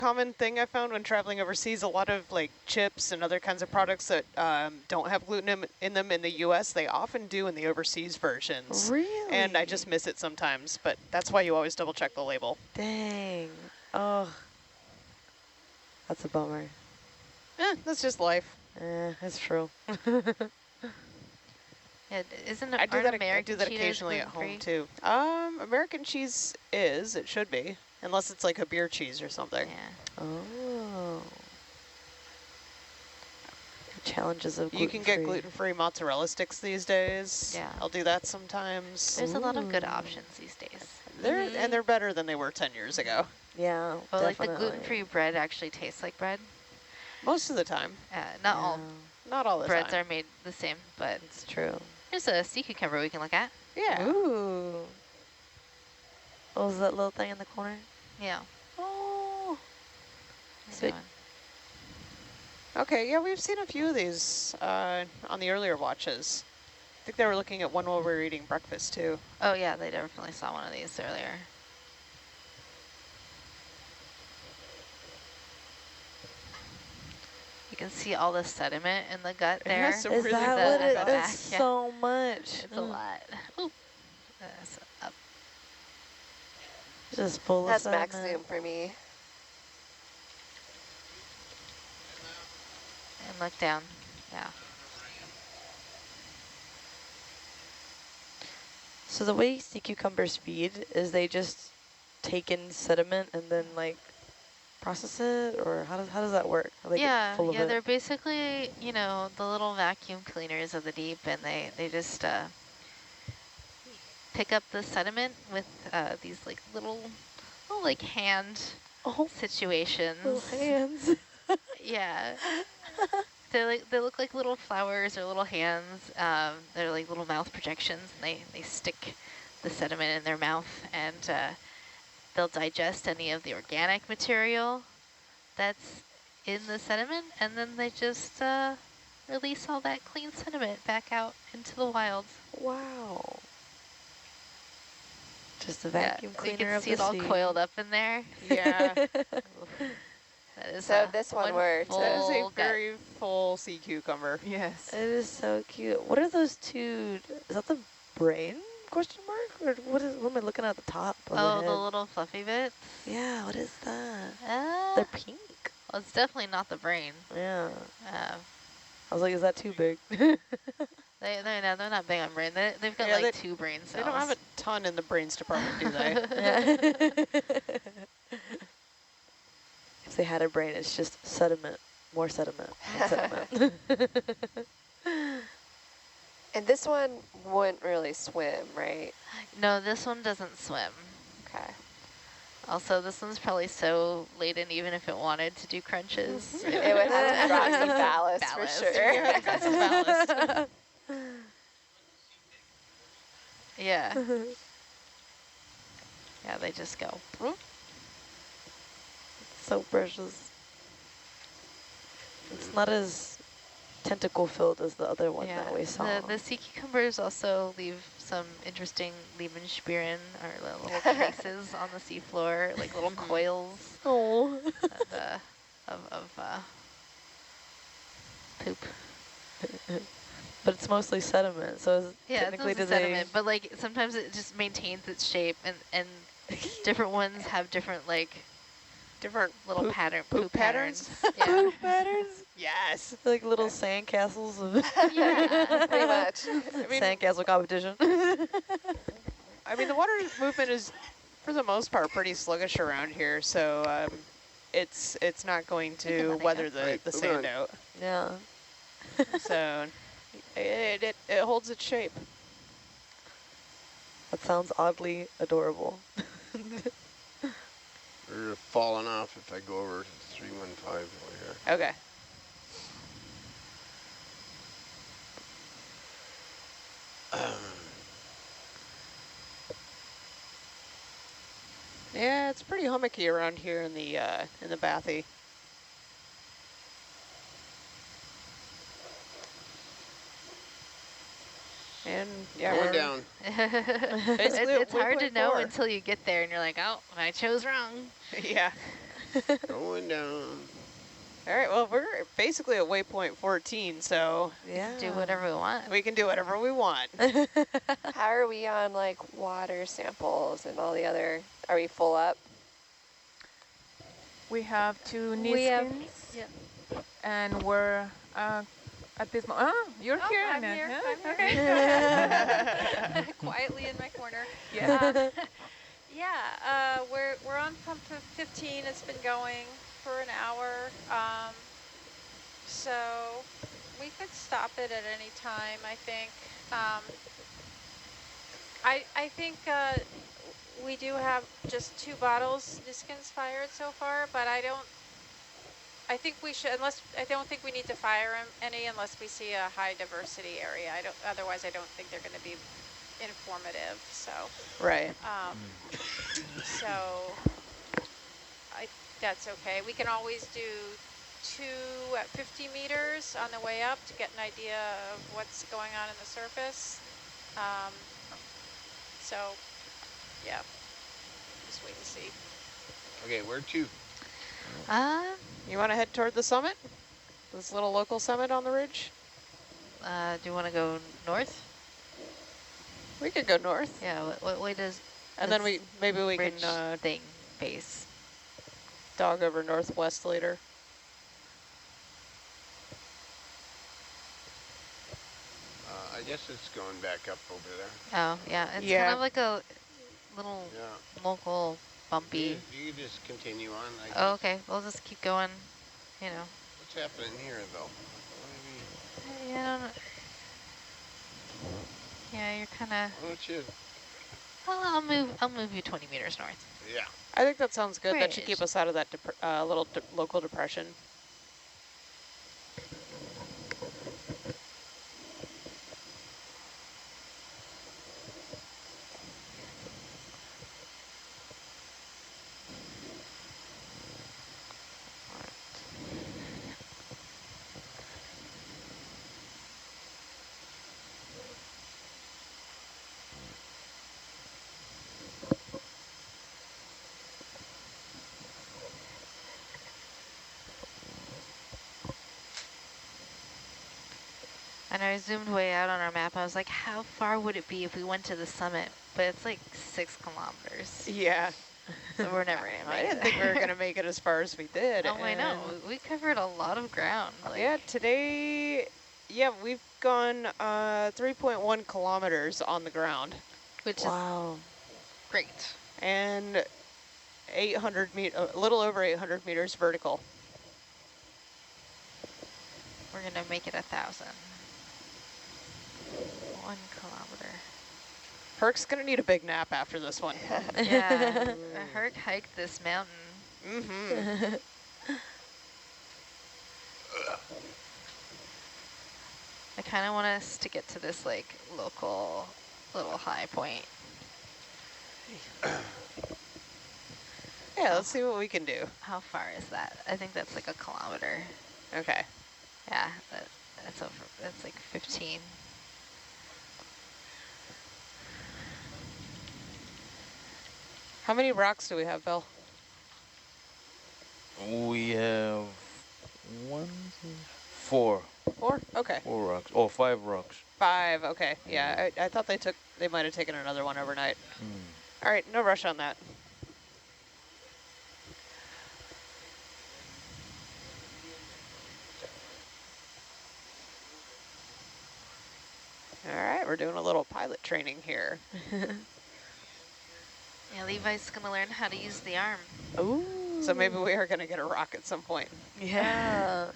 common thing I found when traveling overseas. A lot of like chips and other kinds of products that don't have gluten in them in the U.S., they often do in the overseas versions. Really? And I just miss it sometimes, but that's why you always double check the label. Dang. Oh, that's a bummer. That's just life. It's true. Yeah, isn't I do American that Cheetos occasionally at home gluten-free? too. American cheese it should be, unless it's like a beer cheese or something. Yeah. Oh. The challenges of You gluten-free. can get gluten-free mozzarella sticks these days. Yeah. I'll do that sometimes. There's a lot of good options these days. And they're better than they were 10 years ago. Yeah, well, definitely. like the gluten-free bread actually tastes like bread. Most of the time. Not all Not all the breads time. are made the same, but It's true. here's a sea cucumber we can look at. Yeah. Ooh. What was that little thing in the corner? Yeah. Oh. Sweet. Okay, yeah, we've seen a few of these on the earlier watches. I think they were looking at one while we were eating breakfast too. Oh yeah, they definitely saw one of these earlier. You can see all the sediment in the gut there. Yes, Is that what it is? Back, yeah. So much. It's a lot. Ooh. That's up. Just full That's of max sediment. zoom for me. And look down. Yeah. So the way sea cucumbers feed is they just take in sediment and then like process it, or how does that work? How they get full of it? They're basically, you know, the little vacuum cleaners of the deep, and they just pick up the sediment with these like little like hand situations. Little hands. Yeah. They look like little flowers or little hands. They're like little mouth projections. And they stick the sediment in their mouth, and they'll digest any of the organic material that's in the sediment, and then they just release all that clean sediment back out into the wild. Wow. Just a vacuum cleaner of the sea. You can see it all coiled up in there. Yeah. That is So this one were that is a very full sea cucumber. Yes. It is so cute. What are those two? Is that the brain? Question mark? Or what am I looking at the top of Oh, the the head? little fluffy bits? Yeah, what is that? Uh, They're pink. Well, it's definitely not the brain. Yeah. Uh, I was like, is that too big? they're not big on brain. They've got like 2 brain cells. They don't have a ton in the brains department, do they? If they had a brain, it's just sediment. More sediment. More sediment. And this one wouldn't really swim, right? No, this one doesn't swim. Okay. Also, this one's probably so laden, even if it wanted to do crunches. It would have to drop some ballast for sure. Yeah, got some ballast. Yeah. Yeah, they just go. So precious. It's not as tentacle filled as the other one that we saw. The sea cucumbers also leave some interesting Lebenspuren, or little traces on the seafloor, like little coils of poop. But it's mostly sediment, so technically it's sediment, but like sometimes it just maintains its shape, and different ones have different different little poop patterns. Yeah. Poop patterns? Yes. Like little sandcastles of Yeah, pretty much. sandcastle competition. I mean, the water movement is, for the most part, pretty sluggish around here, so it's not going to weather the sand out. Yeah. So it holds its shape. That sounds oddly adorable. They're falling off if I go over 315 over here. Okay. Yeah, it's pretty hummocky around here in the bathy. And yeah, Going down. It's hard to know until you get there and you're like, oh, I chose wrong. Yeah. Going down. All right, well, we're basically at waypoint 14, so Yeah. Do whatever we want. we can do whatever we want. How are we on like water samples and all the other, are we full up? We have 2 We have- Niskins, yeah. and we're at this moment. Oh, you're here, I'm Annette. here. Huh? I'm Okay. here. Quietly in my corner. Yeah. Yeah, we're on pump 15. It's been going for an hour. So we could stop it at any time, I think. I think we do have just 2 bottles Niskins fired so far, but I think we should, I don't think we need to fire any unless we see a high diversity area. Otherwise I don't think they're going to be informative. So Right. so that's okay. We can always do 2 at 50 meters on the way up to get an idea of what's going on in the surface. So yeah, just wait and see. Okay, where to? You want to head toward the summit? This little local summit on the ridge? Do you want to go north? We could go north. Yeah, what way does And then this maybe we ridge can thing face? dog over northwest later. I guess it's going back up over there. Oh, yeah, it's Yeah. kind of like a little Yeah. local bumpy. You can just continue on. I Oh, guess. okay, we'll just keep going, you know. What's happening here, though? What do you mean? Yeah, I don't know. Yeah, you're kind of. Why don't you? I'll move you 20 meters north. Yeah. I think that sounds good. That should Great. keep us out of that little local depression. And I zoomed way out on our map. I was like, how far would it be if we went to the summit? But it's like 6 kilometers. Yeah. So we're never going to I make didn't it. think we were going to make it as far as we did. Oh, I know. We covered a lot of ground. Like, Yeah, today, we've gone 3.1 kilometers on the ground. which Wow. is great. And 800 a little over 800 meters vertical. We're going to make it 1,000. 1 kilometer. Herc's going to need a big nap after this one. Yeah, Herc hiked this mountain. Mm-hmm. I kind of want us to get to this like local little high point. Yeah, let's see what we can do. How far is that? I think that's like 1 kilometer. Okay. Yeah, that's over. That's like 15. How many rocks do we have, Bill? We have 4. 4? Okay. 4 rocks. Oh, 5 rocks. 5, okay. Yeah, I thought they might have taken another one overnight. All right, no rush on that. All right, we're doing a little pilot training here. Yeah, Levi's gonna learn how to use the arm. Ooh. So maybe we are going to get a rock at some point. Yeah.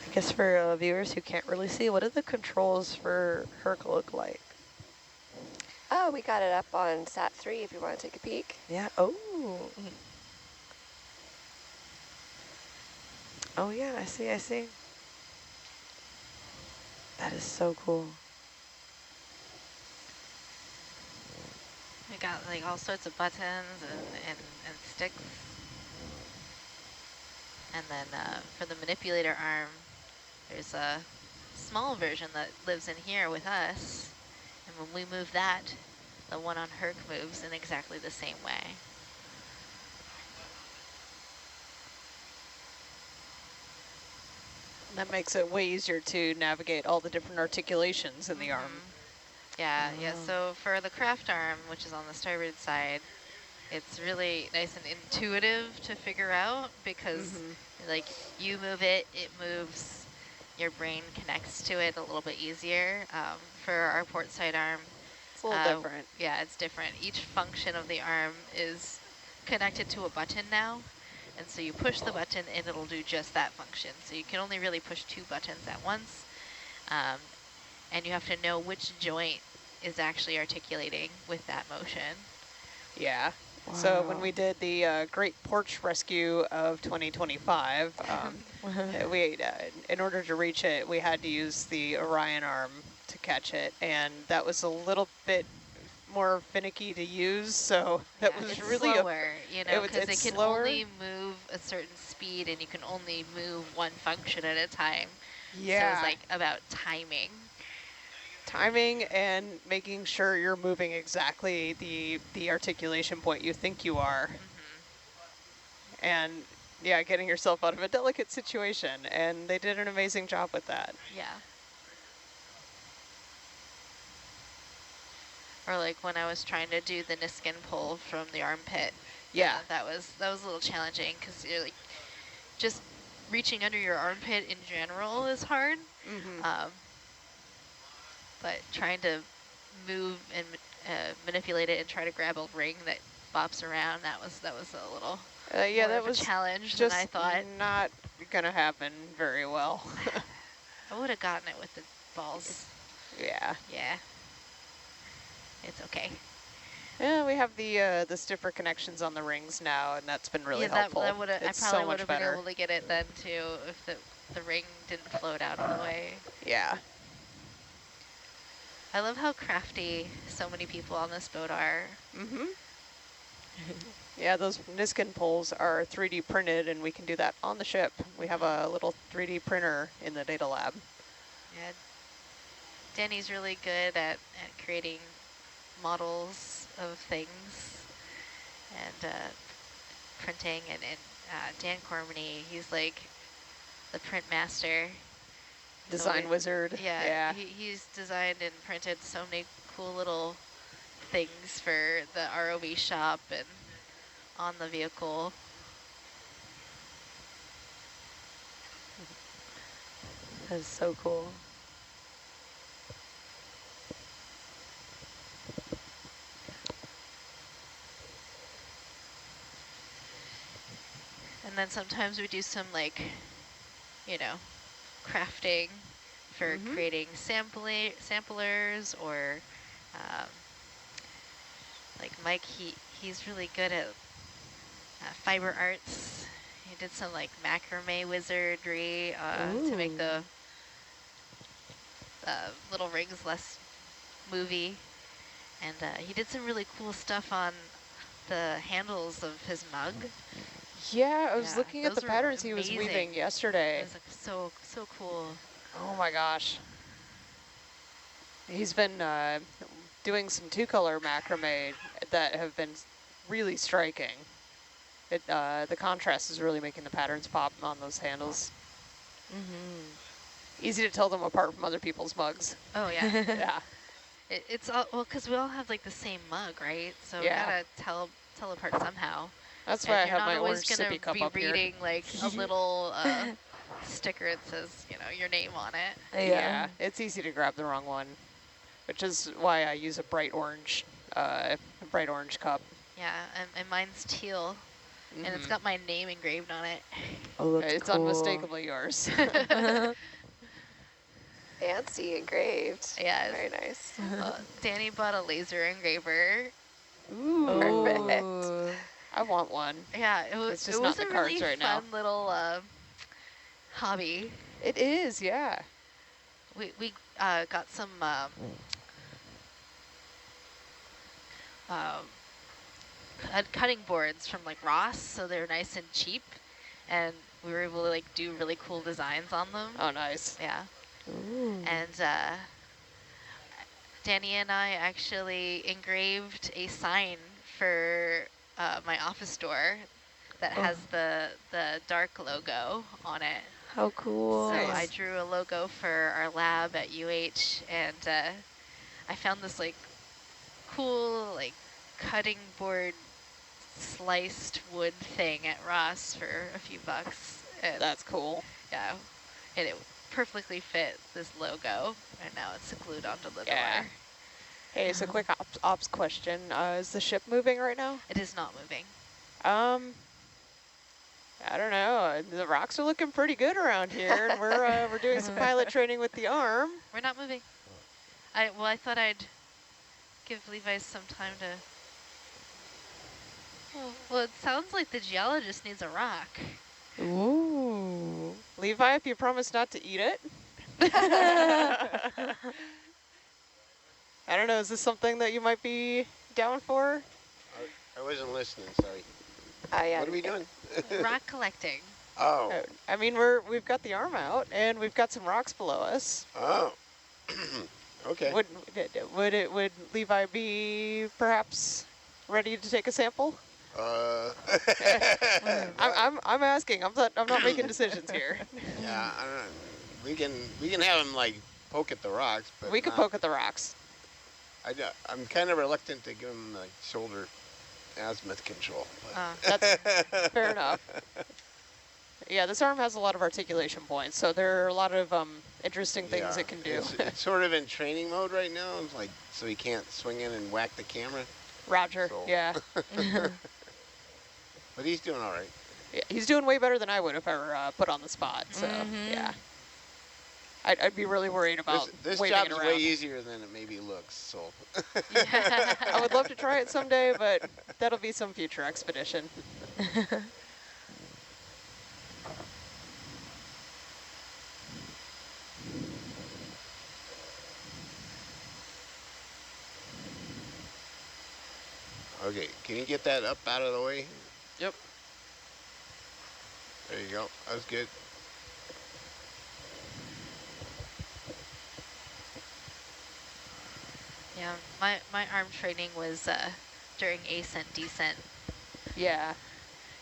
I guess for viewers who can't really see, what do the controls for Herc look like? Oh, we got it up on SAT-3 if you want to take a peek. Yeah. Oh. Oh yeah, I see, I see. That is so cool. We got like all sorts of buttons and sticks. And then for the manipulator arm, there's a small version that lives in here with us. And when we move that, the one on Herc moves in exactly the same way. That makes it way easier to navigate all the different articulations in the arm. Yeah, yeah. So for the craft arm, which is on the starboard side, it's really nice and intuitive to figure out because like you move it, it moves, your brain connects to it a little bit easier. For our port side arm, It's a little different. Yeah, it's different. Each function of the arm is connected to a button now. And so you push the button and it'll do just that function. So you can only really push 2 buttons at once. And you have to know which joint is actually articulating with that motion. Yeah. Wow. So when we did the Great Porch Rescue of 2025, we in order to reach it, we had to use the Orion arm to catch it. And that was a little bit more finicky to use, so that was it's really slower, you know, because it can slower. only move a certain speed and you can only move one function at a time. Yeah. So it's like about timing. Timing and making sure you're moving exactly the articulation point you think you are. And yeah, getting yourself out of a delicate situation. And they did an amazing job with that. Yeah. Or like when I was trying to do the Niskin pull from the armpit. Yeah. That was a little challenging because you're like, just reaching under your armpit in general is hard. But trying to move and manipulate it and try to grab a ring that bops around, that was a little yeah, that was a challenge just than I thought. Not gonna happen very well. I would have gotten it with the balls. Yeah. Yeah. It's okay. Yeah, we have the stiffer connections on the rings now, and that's been really helpful. I probably so would have better. been able to get it then too if the ring didn't float out of the way. Yeah. I love how crafty so many people on this boat are. Yeah, those Niskin poles are 3D printed, and we can do that on the ship. We have a little 3D printer in the data lab. Yeah, Danny's really good at creating models of things and printing, and Dan Cormany, he's like the print master. Design wizard. Yeah. He's designed and printed so many cool little things for the ROV shop and on the vehicle. That's so cool. And then sometimes we do some like, you know, crafting for creating samplers or like Mike, he's really good at fiber arts. He did some like macrame wizardry to make the little rings less movie. And he did some really cool stuff on the handles of his mug. Yeah, I was looking at the patterns he was weaving yesterday. It was like so cool. Oh my gosh. He's been doing some 2-color macrame that have been really striking. The contrast is really making the patterns pop on those handles. Easy to tell them apart from other people's mugs. Oh yeah. Yeah. It's all, well, because we all have like the same mug, right? So we gotta tell apart somehow. That's why I have my orange sippy cup up here. You're not always gonna be reading like a little sticker that says, you know, your name on it. Yeah, it's easy to grab the wrong one, which is why I use a bright orange cup. Yeah, and mine's teal, and it's got my name engraved on it. Oh, that's it's cool. unmistakably yours. Fancy engraved. Yeah. Very nice. Danny bought a laser engraver. Ooh. Perfect. I want one. Yeah, it was a really fun little hobby. It is, yeah. We got some cutting boards from like Ross, so they're nice and cheap, and we were able to like do really cool designs on them. Oh, nice. Yeah. Ooh. And Danny and I actually engraved a sign for my office door that has the dark logo on it. How cool. So Nice. I drew a logo for our lab at UH, and I found this like cool like cutting board sliced wood thing at Ross for a few bucks. And That's cool. yeah, and it perfectly fit this logo, and now it's glued onto the Yeah. door. Hey, so quick ops question. Is the ship moving right now? It is not moving. I don't know. The rocks are looking pretty good around here, and we're doing some pilot training with the arm. We're not moving. I thought I'd give Levi some time to. Oh, well, it sounds like the geologist needs a rock. Ooh. Levi, if you promise not to eat it. I don't know, is this something that you might be down for? I wasn't listening, sorry. Yeah. What are we doing? Rock collecting. Oh. I mean, we've got the arm out, and we've got some rocks below us. Oh. Okay. Would Levi be perhaps ready to take a sample? I'm asking. I'm not making decisions here. Yeah, I don't know. We can have him like poke at the rocks, but We can poke at the rocks. I'm kind of reluctant to give him like shoulder azimuth control. That's fair enough. Yeah, this arm has a lot of articulation points, so there are a lot of interesting things it can do. It's sort of in training mode right now. It's like so he can't swing in and whack the camera. Roger. So. Yeah. But he's doing all right. Yeah, he's doing way better than I would if I were put on the spot. So yeah, I'd be really worried about this waving job's it around. way easier than it maybe looks. So I would love to try it someday, but that'll be some future expedition. okay, can you get that up out of the way? Yep. There you go. That was good. Yeah, my arm training was during ascent descent. Yeah.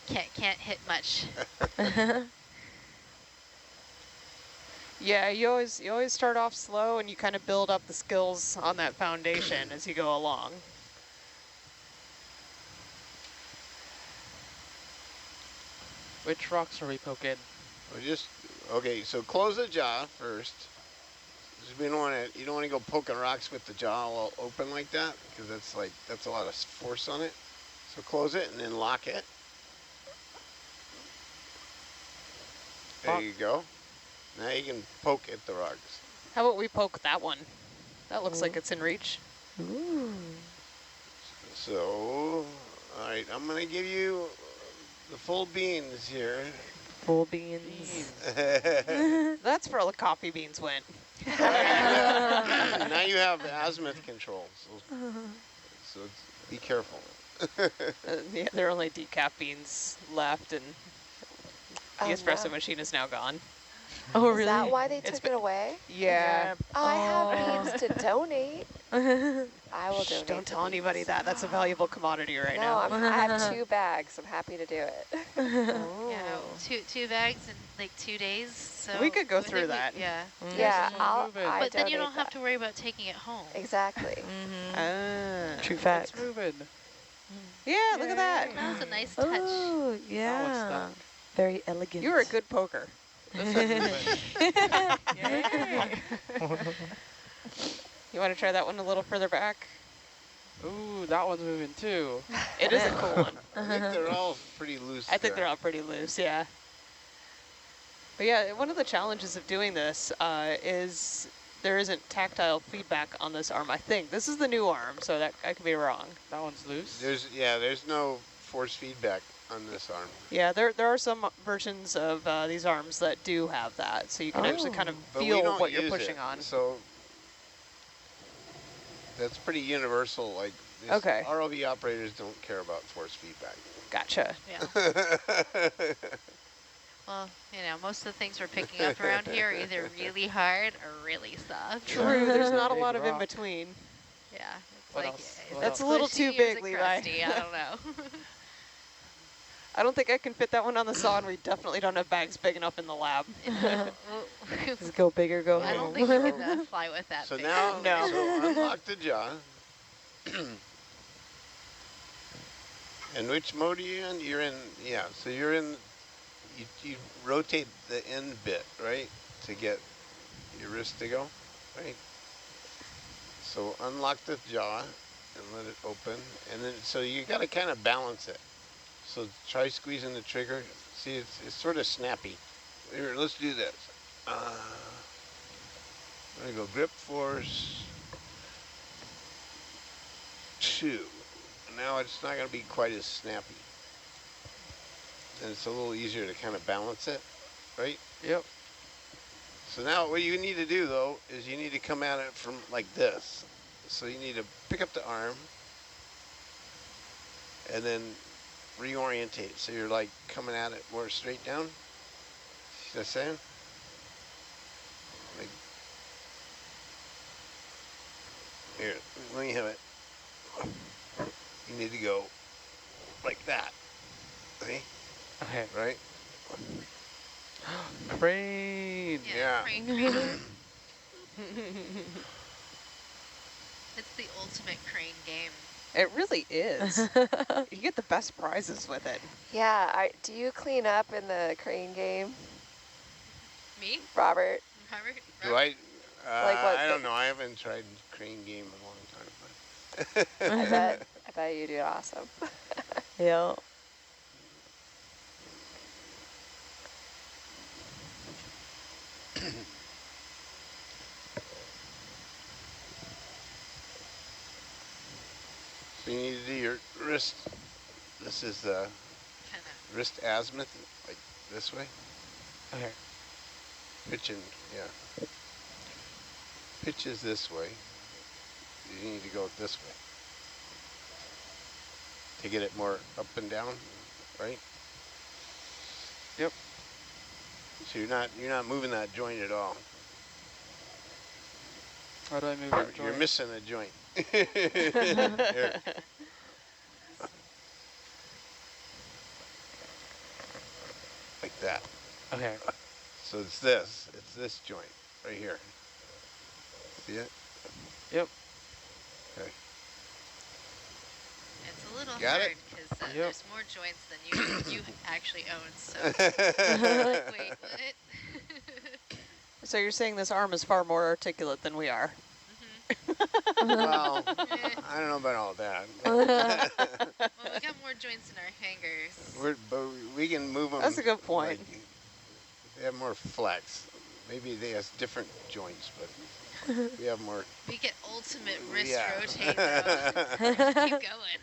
Can't hit much. Yeah, you always start off slow, and you kind of build up the skills on that foundation as you go along. Which rocks are we poking? Okay, so close the jaw first. You don't want to go poking rocks with the jaw all open like that, because that's a lot of force on it. So close it and then lock it. There you go. Now you can poke at the rocks. How about we poke that one? That looks like it's in reach. Ooh. So, all right, I'm going to give you the full beans here. Full beans. That's where all the coffee beans went. Now you have azimuth control, so be careful. Yeah, there are only decaf beans left, and the espresso machine is now gone. Oh, really? Is that why they It's took it away? Yeah. Oh, I have beans to donate. I will donate. Don't tell anybody that. That's a valuable commodity right now. No, I have 2 bags. I'm happy to do it. Yeah, two bags in like 2 days. So We could go I think through that. Yeah. Yeah, moving. But then you don't donate have to worry about taking it home. Exactly. True fact. It's moving. Yeah, look at that. That was a nice touch. Oh, yeah. stuck. Very elegant. You were a good poker. This is moving. You want to try that one a little further back? Ooh, that one's moving too. It is a cool one. I think they're all pretty loose. I think they're all pretty loose, yeah. But yeah, one of the challenges of doing this is there isn't tactile feedback on this arm, I think. This is the new arm, so that I could be wrong. That one's loose. There's no force feedback on this arm. Yeah, there are some versions of these arms that do have that, so you can actually kind of But we feel don't what you're use pushing it, on. So that's pretty universal. Like Okay. ROV operators don't care about force feedback. Gotcha. Yeah. Well, you know, most of the things we're picking up around here are either really hard or really soft. True, there's not a Big lot of in rock. between. Yeah, it's What like, else? is What it That's else? a little too squishy or is big, it Levi. crusty? I don't know. I don't think I can fit that one on the saw, and we definitely don't have bags big enough in the lab. No. Just go big or go I don't home. think you can fly with that So big. now, No. so unlock the jaw. And which mode are you in? You're in, yeah, so you're in, you rotate the end bit, right? To get your wrist to go, right? So unlock the jaw and let it open. And then, so you got to kind of balance it. So try squeezing the trigger. See, it's sort of snappy. Here, let's do this. I'm going to go grip force 2. Now it's not going to be quite as snappy. And it's a little easier to kind of balance it, right? Yep. So now what you need to do, though, is you need to come at it from like this. So you need to pick up the arm and then reorientate. So you're like coming at it more straight down. See what I'm saying? Like, here, let me have it. You need to go like that. See? Okay. Right? Crane. Yeah. Crane. It's the ultimate crane game. It really is. You get the best prizes with it. Yeah, do you clean up in the crane game, Me? Robert? Robert? Do I? Like what I don't the- know. I haven't tried crane game in a long time. I bet you do awesome. Yeah. So you need to do your wrist. This is the wrist azimuth, like this way. Okay. Pitching, yeah. Pitch is this way. You need to go this way to get it more up and down, right? Yep. So you're not moving that joint at all. How do I move your You're joint? missing a joint. Here. Like that. Okay. So it's this joint right here. See it? Yep. Okay. It's a little Got hard it? because Yep. there's more joints than you actually own. So like, wait, what? So you're saying this arm is far more articulate than we are? Well, I don't know about all that. Well, we got more joints in our hangers. But we can move them. That's a good point. Like, they have more flex. Maybe they have different joints, but we have more. We get ultimate wrist Yeah. rotate though. Keep going.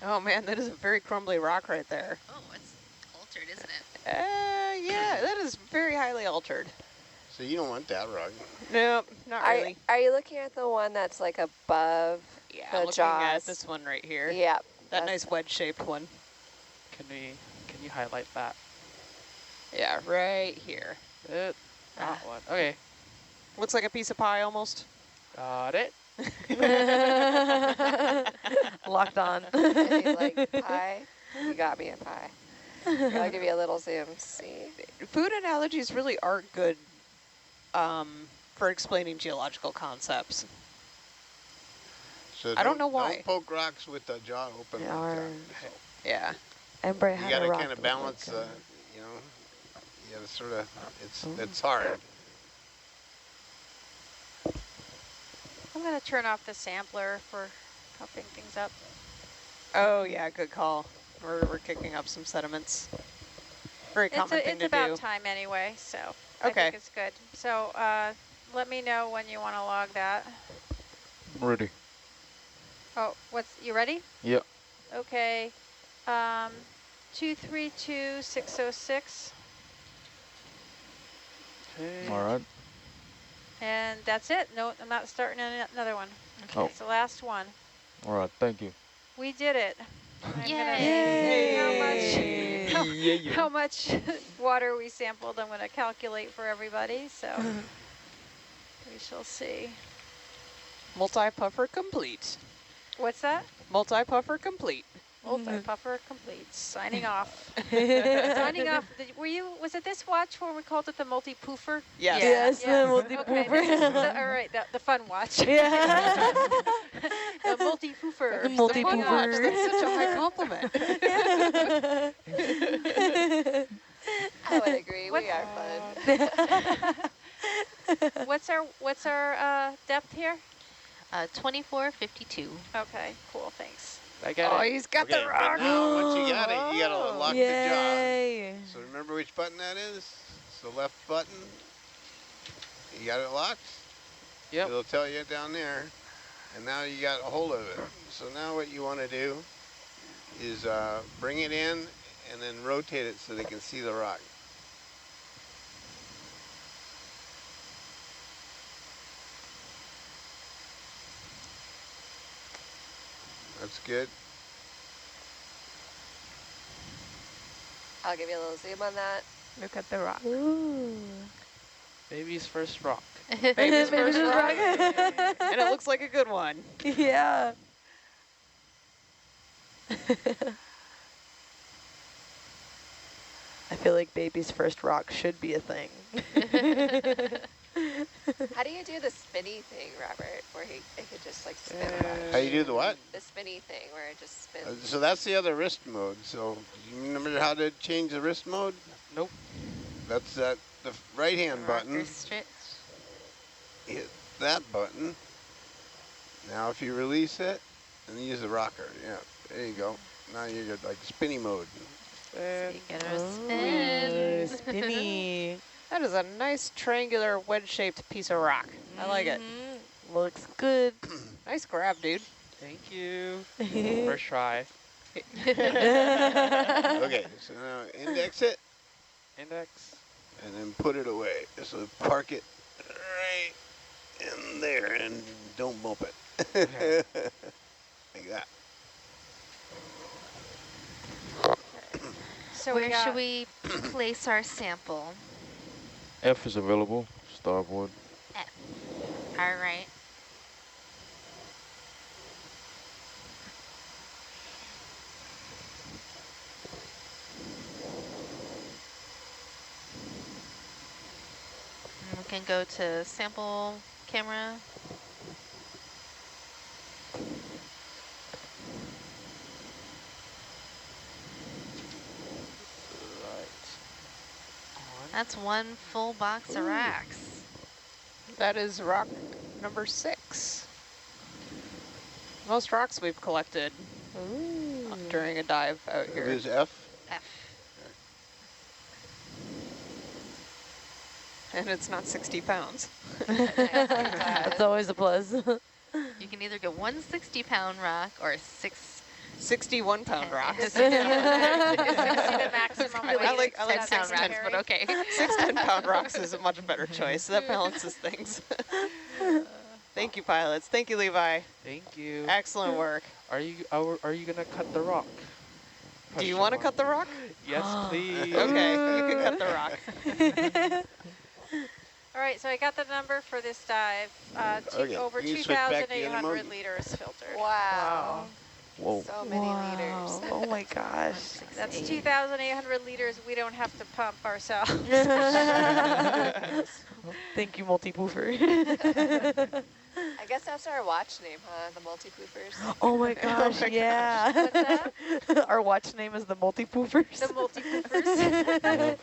Oh man, that is a very crumbly rock right there. Oh, it's altered, isn't it? Yeah, that is very highly altered. So you don't want that rug. Nope, not really. Are you looking at the one that's like above Yeah, the looking jaws? at this one right here. Yep. That nice wedge-shaped one. Can you highlight that? Yeah, right here. That one. Okay. Looks like a piece of pie almost. Got it. Locked on. And he's like, pie? You got me a pie. I'll give you a little zoom. See? Food analogies really are good for explaining geological concepts. So I don't know why. Don't poke rocks with the jaw open They like are. that. Yeah. Embrace You had got a to rock kind of that balance, looked like, you know, you got to sort of, it's hard. I'm going to turn off the sampler for pumping things up. Oh yeah, good call. We're kicking up some sediments. Very common thing It's to about do. time anyway, so Okay. I think it's good. So let me know when you want to log that. Ready. Oh, you ready? Yep. Okay. 232606. Okay. All right. And that's it. No, I'm not starting another one. Okay, Oh. it's the last one. All right, thank you. We did it. I'm Yay! gonna see how much water we sampled. I'm gonna calculate for everybody, so we shall see. Multi-puffer complete. What's that? Multi-puffer complete. Multi-puffer complete. Signing off. Signing off. Was it this watch where we called it the multi-poofer? Yes. Yes, Yeah. the multi-poofer. Okay, this is all right, the fun watch. Yeah. The multi-poofer. The multi-poofer. That's such a high compliment. I would agree. We are fun. What's our depth here? 2452. Okay, cool, thanks. I got it. He's got Okay, the but rock. now once you got it, you gotta lock the jaw. Yay. So remember which button that is? It's the left button. You got it locked? Yep. It'll tell you down there. And now you got a hold of it. So now what you want to do is bring it in and then rotate it so they can see the rock. That's good. I'll give you a little zoom on that. Look at the rock. Ooh. Baby's first rock. Baby's first rock. rock. And it looks like a good one. Yeah. I feel like baby's first rock should be a thing. How do you do the spinny thing, Robert, where it could just like spin around? How you do the what? The spinny thing where it just spins. So that's the other wrist mode. So you remember how to change the wrist mode? Nope. That's the right hand button. Rocker stretch. Hit that button. Now if you release it and use the rocker, yeah, there you go. Now you're good, like spinny mode. So you get a spin. Spinny. That is a nice triangular wedge-shaped piece of rock. I like it. Looks good. Nice grab, dude. Thank you. First try. Okay, so now index it Index. and then put it away. So park it right in there and don't bump it. Okay. Like that. So Where should we place our sample? F is available. Starboard. F. All right. And we can go to sample camera. That's one full box of rocks. That is rock number 6. Most rocks we've collected during a dive out It here. is F. F. And it's not 60 pounds. That's always a plus. You can either get one 60-pound rock or 61-pound rocks. 60 the maximum weight. I like 10-pound 6 rocks, tons, but okay. 6 10-pound rocks is a much better choice. That balances things. Thank you, pilots. Thank you, Levi. Thank you. Excellent work. Are you gonna cut the rock? Do you want to cut the rock? Yes, please. Okay, you can cut the rock. All right, so I got the number for this dive. Okay, Over can you switch back to the 2,800 mode? liters filtered. Wow. Whoa. So many liters. Oh my gosh. That's 2,800 liters we don't have to pump ourselves. Thank you, multi-poofer. I guess that's our watch name, huh? The multi-poofers. Oh my gosh, yeah. What's that? Our watch name is the multi-poofers. The multi-poofers.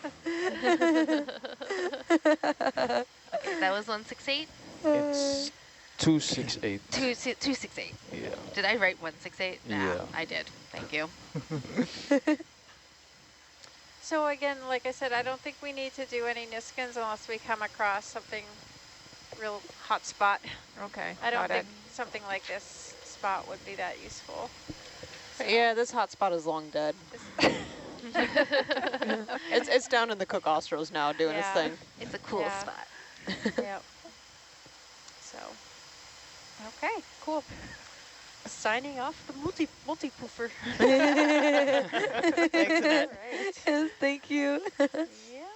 Okay, that was 168? It's 268. 268. Yeah. Did I write 168? Yeah. I did. Thank you. So again, like I said, I don't think we need to do any Niskins unless we come across something real hot spot. Okay. I don't got think it. something like this spot would be that useful. Yeah, this hotspot is long dead. It's down in the Cook Australs now doing its Yeah. thing. It's a cool Yeah. spot. Yep. So, okay, cool. Signing off the multi-poofer. Thanks, Annette. Right. Yes, thank you. Yeah.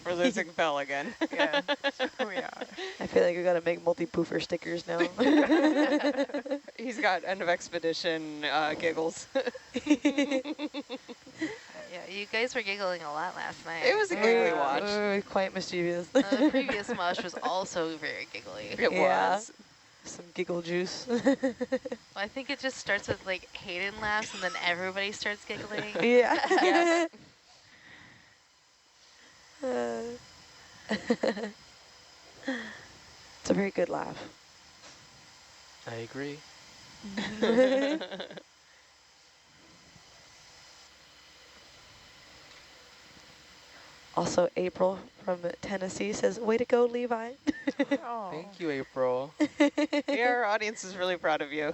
We're losing Belle again. Yeah, we are. I feel like we gotta make multi-poofer stickers now. He's got end of expedition giggles. Yeah, you guys were giggling a lot last night. It was a giggly Yeah, watch. quite mischievous. The previous mush was also very giggly. It Yeah. was. Some giggle juice. I think it just starts with like Hayden laughs and then everybody starts giggling. Yeah. Yes. It's a very good laugh. I agree. Also, April from Tennessee says, "Way to go, Levi." Oh. Thank you, April. Yeah, our audience is really proud of you.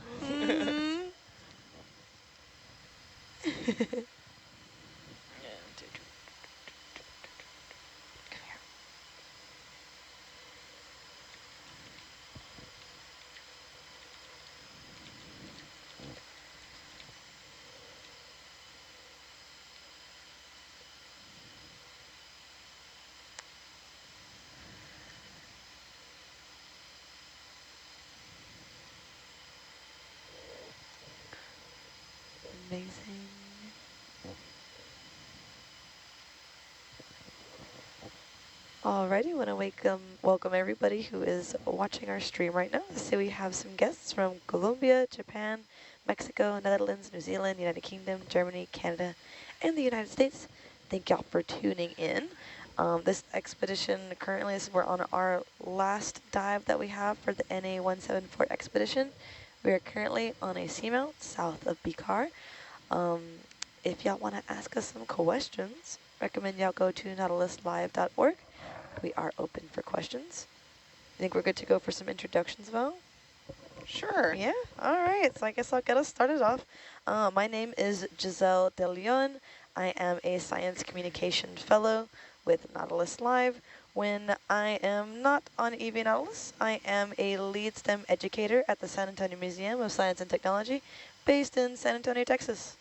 Amazing. Alrighty, want to welcome everybody who is watching our stream right now. So we have some guests from Colombia, Japan, Mexico, Netherlands, New Zealand, United Kingdom, Germany, Canada, and the United States. Thank y'all for tuning in. This expedition currently we're on our last dive that we have for the NA174 expedition. We are currently on a seamount south of Bikar. If y'all want to ask us some questions, recommend y'all go to nautiluslive.org. We are open for questions. I think we're good to go for some introductions, Val? Sure. Yeah, all right. So I guess I'll get us started off. My name is Giselle De Leon. I am a Science Communication Fellow with Nautilus Live. When I am not on EV Nautilus, I am a lead STEM educator at the San Antonio Museum of Science and Technology, based in San Antonio, Texas.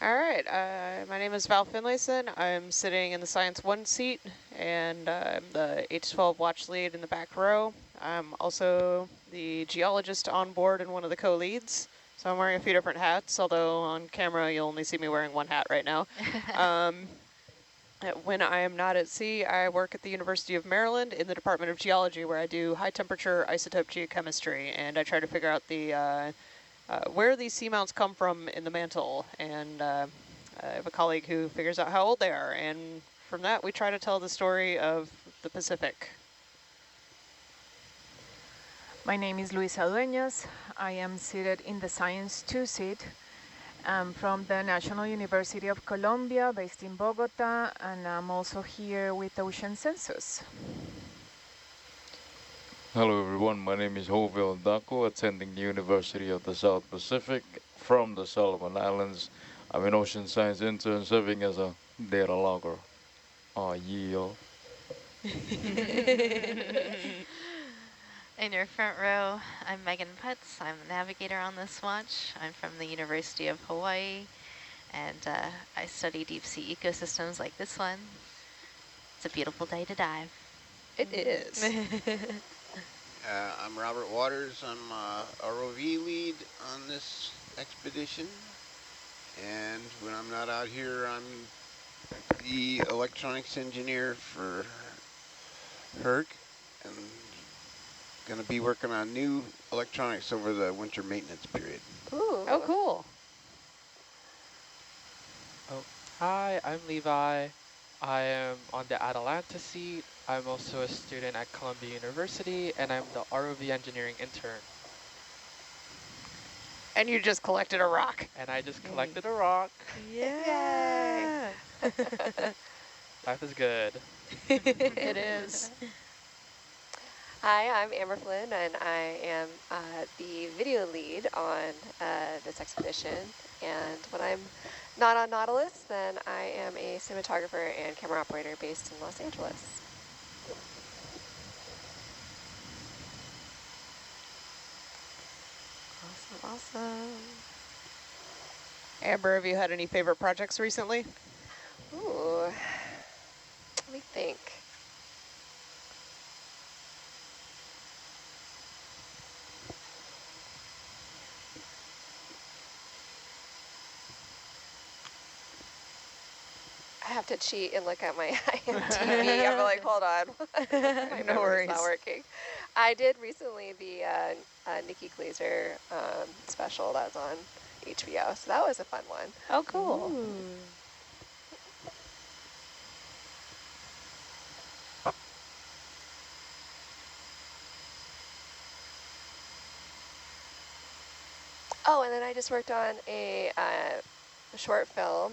All right. My name is Val Finlayson. I'm sitting in the Science 1 seat, and I'm the 8 to 12 watch lead in the back row. I'm also the geologist on board and one of the co-leads. So I'm wearing a few different hats, although on camera you'll only see me wearing one hat right now. When I am not at sea, I work at the University of Maryland in the Department of Geology, where I do high temperature isotope geochemistry, and I try to figure out the where these seamounts come from in the mantle. And I have a colleague who figures out how old they are, and from that we try to tell the story of the Pacific. My name is Luisa Dueñas. I am seated in the Science 2 seat. I'm from the National University of Colombia, based in Bogota, and I'm also here with Ocean Census. Hello everyone, my name is Hovil Dako, attending the University of the South Pacific from the Solomon Islands. I'm an ocean science intern serving as a data logger. Oh yeah. In your front row, I'm Megan Putz. I'm the navigator on this watch. I'm from the University of Hawaii, and I study deep sea ecosystems like this one. It's a beautiful day to dive. It is. I'm Robert Waters. I'm ROV lead on this expedition. And when I'm not out here, I'm the electronics engineer for Herc, and going to be working on new electronics over the winter maintenance period. Ooh. Oh, cool. Oh, hi, I'm Levi. I am on the Atalanta seat. I'm also a student at Columbia University, and I'm the ROV engineering intern. And you just collected a rock. And I just collected a rock. Yeah. Life is good. It is. Hi, I'm Amber Flynn, and I am the video lead on this expedition. And when I'm not on Nautilus, then I am a cinematographer and camera operator based in Los Angeles. Awesome, awesome. Amber, have you had any favorite projects recently? Ooh, let me think. I have to cheat and look at my IMDb. I'm like, hold on. My No memory's worries. not working. I did recently the Nikki Glaser special that was on HBO, so that was a fun one. Oh, cool. Ooh. Oh, and then I just worked on a short film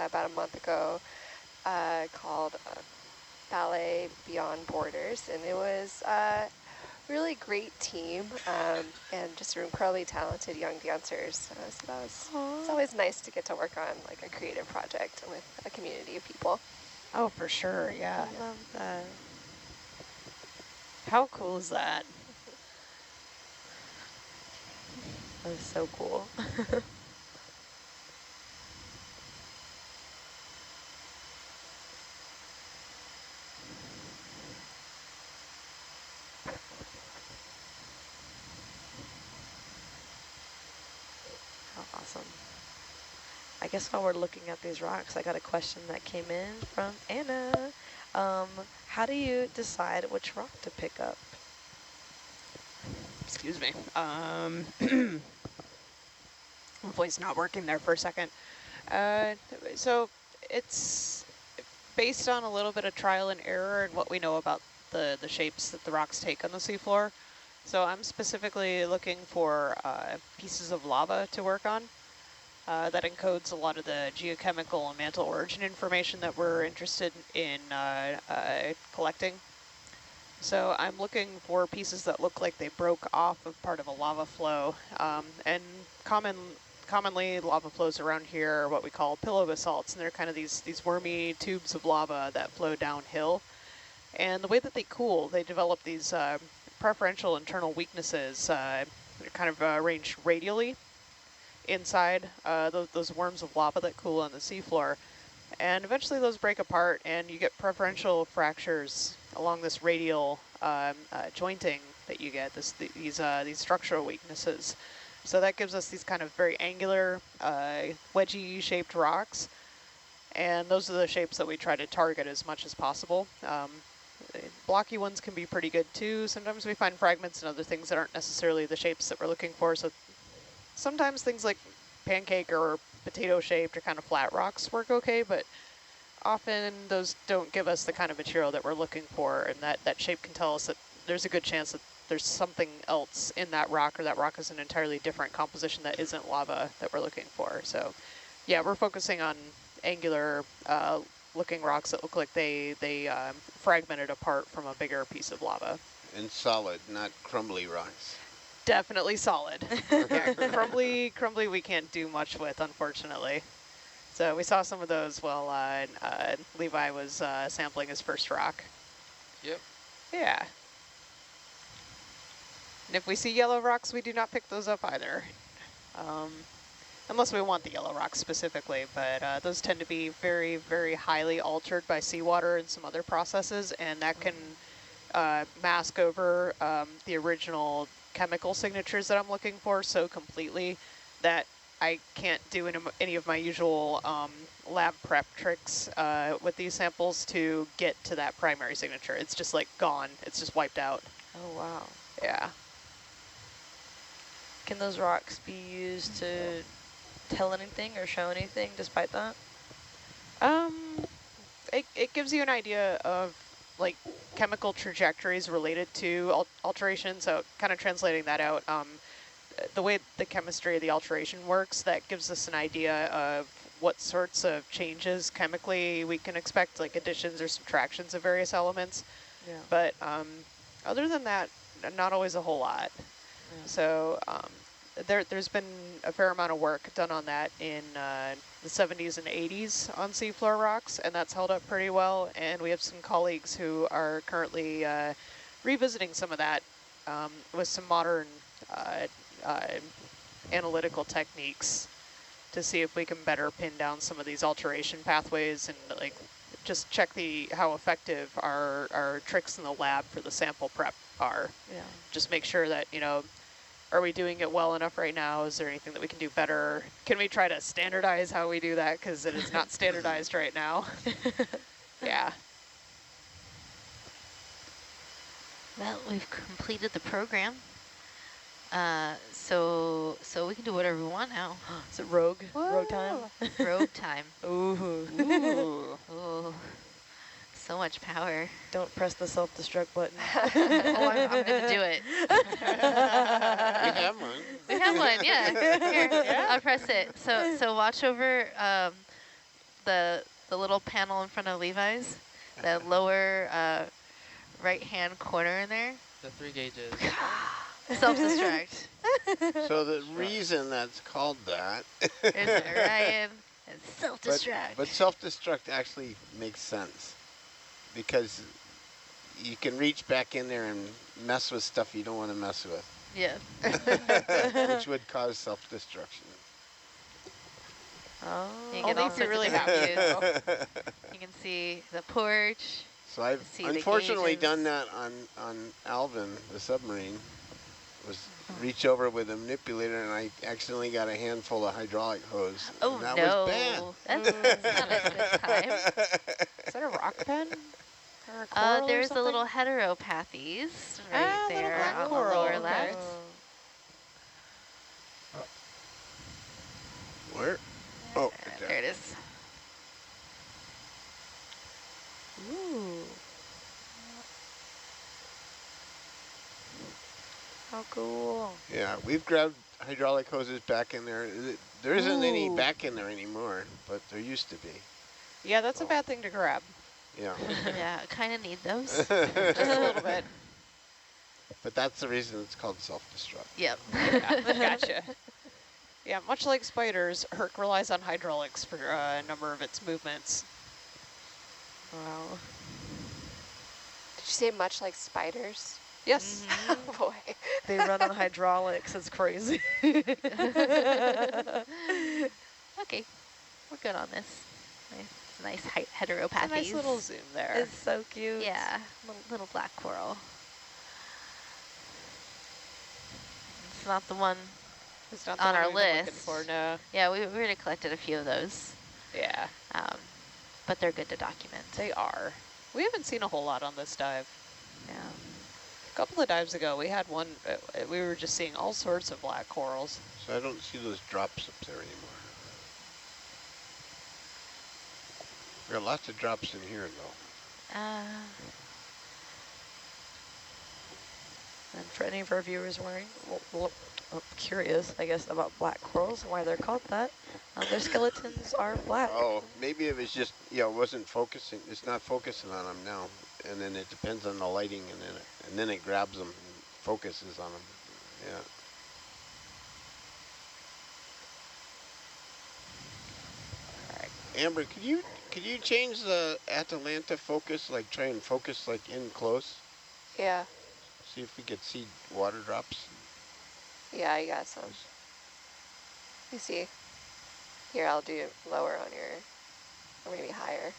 about a month ago called Ballet Beyond Borders, and it was a really great team and just incredibly talented young dancers. So that was, it's always nice to get to work on like a creative project with a community of people. Oh, for sure, yeah. I love that. How cool is that? That is so cool. How awesome. I guess while we're looking at these rocks, I got a question that came in from Anna. How do you decide which rock to pick up? Excuse me. My voice not working there for a second. So it's based on a little bit of trial and error and what we know about the shapes that the rocks take on the seafloor. So I'm specifically looking for pieces of lava to work on. That encodes a lot of the geochemical and mantle origin information that we're interested in collecting. So I'm looking for pieces that look like they broke off of part of a lava flow. And commonly lava flows around here are what we call pillow basalts, and they're kind of these wormy tubes of lava that flow downhill. And the way that they cool, they develop these preferential internal weaknesses, they're kind of arranged radially inside those worms of lava that cool on the seafloor. And eventually those break apart and you get preferential fractures along this radial jointing that you get, these structural weaknesses. So that gives us these kind of very angular, wedgie-shaped rocks. And those are the shapes that we try to target as much as possible. Blocky ones can be pretty good too. Sometimes we find fragments and other things that aren't necessarily the shapes that we're looking for. So sometimes things like pancake or potato shaped or kind of flat rocks work okay, but often those don't give us the kind of material that we're looking for, and that shape can tell us that there's a good chance that there's something else in that rock, or that rock is an entirely different composition that isn't lava that we're looking for. So yeah, we're focusing on angular looking rocks that look like they fragmented apart from a bigger piece of lava. And solid, not crumbly rocks. Definitely solid. Yeah, crumbly we can't do much with, unfortunately. So we saw some of those while Levi was sampling his first rock. Yep. Yeah. And if we see yellow rocks, we do not pick those up either. Unless we want the yellow rocks specifically, but those tend to be very, very highly altered by seawater and some other processes, and that can mask over the original chemical signatures that I'm looking for so completely that I can't do any of my usual lab prep tricks with these samples to get to that primary signature. It's just like gone. It's just wiped out. Oh, wow. Yeah. Can those rocks be used to tell anything or show anything despite that? It gives you an idea of like chemical trajectories related to alteration. So kind of translating that out, the way the chemistry of the alteration works, that gives us an idea of what sorts of changes chemically we can expect, like additions or subtractions of various elements. Yeah. But other than that, not always a whole lot. Yeah. So there's been a fair amount of work done on that in the 70s and 80s on seafloor rocks, and that's held up pretty well. And we have some colleagues who are currently revisiting some of that with some modern analytical techniques to see if we can better pin down some of these alteration pathways and like just check how effective our tricks in the lab for the sample prep are. Yeah. Just make sure that, you know, are we doing it well enough right now? Is there anything that we can do better? Can we try to standardize how we do that? Because it is not standardized right now. Yeah. Well, we've completed the program. So we can do whatever we want now. Is it rogue? Rogue time? Rogue time. Ooh. Ooh. Oh, so much power. Don't press the self-destruct button. Oh, I'm gonna do it. We have one. We have one, yeah. Here, I'll press it. So watch over the little panel in front of Levi's, the lower right-hand corner in there. The 3 gauges. Self-destruct. So the reason that's called that. There's Orion and self-destruct. But self-destruct actually makes sense because you can reach back in there and mess with stuff you don't want to mess with. Yeah. Which would cause self-destruction. Oh. You I'll get all make you sorts really of happy. different views. You can see the porch. So I've See the unfortunately gauges. done that on Alvin, the submarine. Was reach over with a manipulator and I accidentally got a handful of hydraulic hose. Oh and that no, was bad. that's not a good time. Is that a rock pen? Or a coral or There's a something? little heteropathies right little there black on the coral, lower okay. left. Where? Oh, right There there. it is. Ooh. How cool. Yeah, we've grabbed hydraulic hoses back in there. There isn't any Ooh. back in there anymore, but there used to be. Yeah, that's a bad thing to grab. Yeah. Yeah, kind of need those. Just a little bit. But that's the reason it's called self-destruct. Yep. Yeah, gotcha. Yeah, much like spiders, Herc relies on hydraulics for a number of its movements. Wow. Did you say much like spiders? Yes. Oh boy. They run on hydraulics. It's crazy. Okay, we're good on this. Nice heteropathies. A nice little zoom there. It's so cute. Yeah, little black coral. It's not the one It's not on the our one we've been looking list. for, no. Yeah, we already collected a few of those, Yeah, but they're good to document. they are. We haven't seen a whole lot on this dive. Yeah. A couple of dives ago, we had one, we were just seeing all sorts of black corals. So I don't see those drops up there anymore. There are lots of drops in here, though. And for any of our viewers curious, I guess, about black corals and why they're called that, their skeletons are black. Oh, maybe it was just, it wasn't focusing. It's not focusing on them now. And then it depends on the lighting, and then it grabs them and focuses on them. Yeah. Amber, could you change the Atalanta focus, like try and focus like in close? Yeah. See if we could see water drops. Yeah, I got some. You see. Here, I'll do it lower on your, or maybe higher.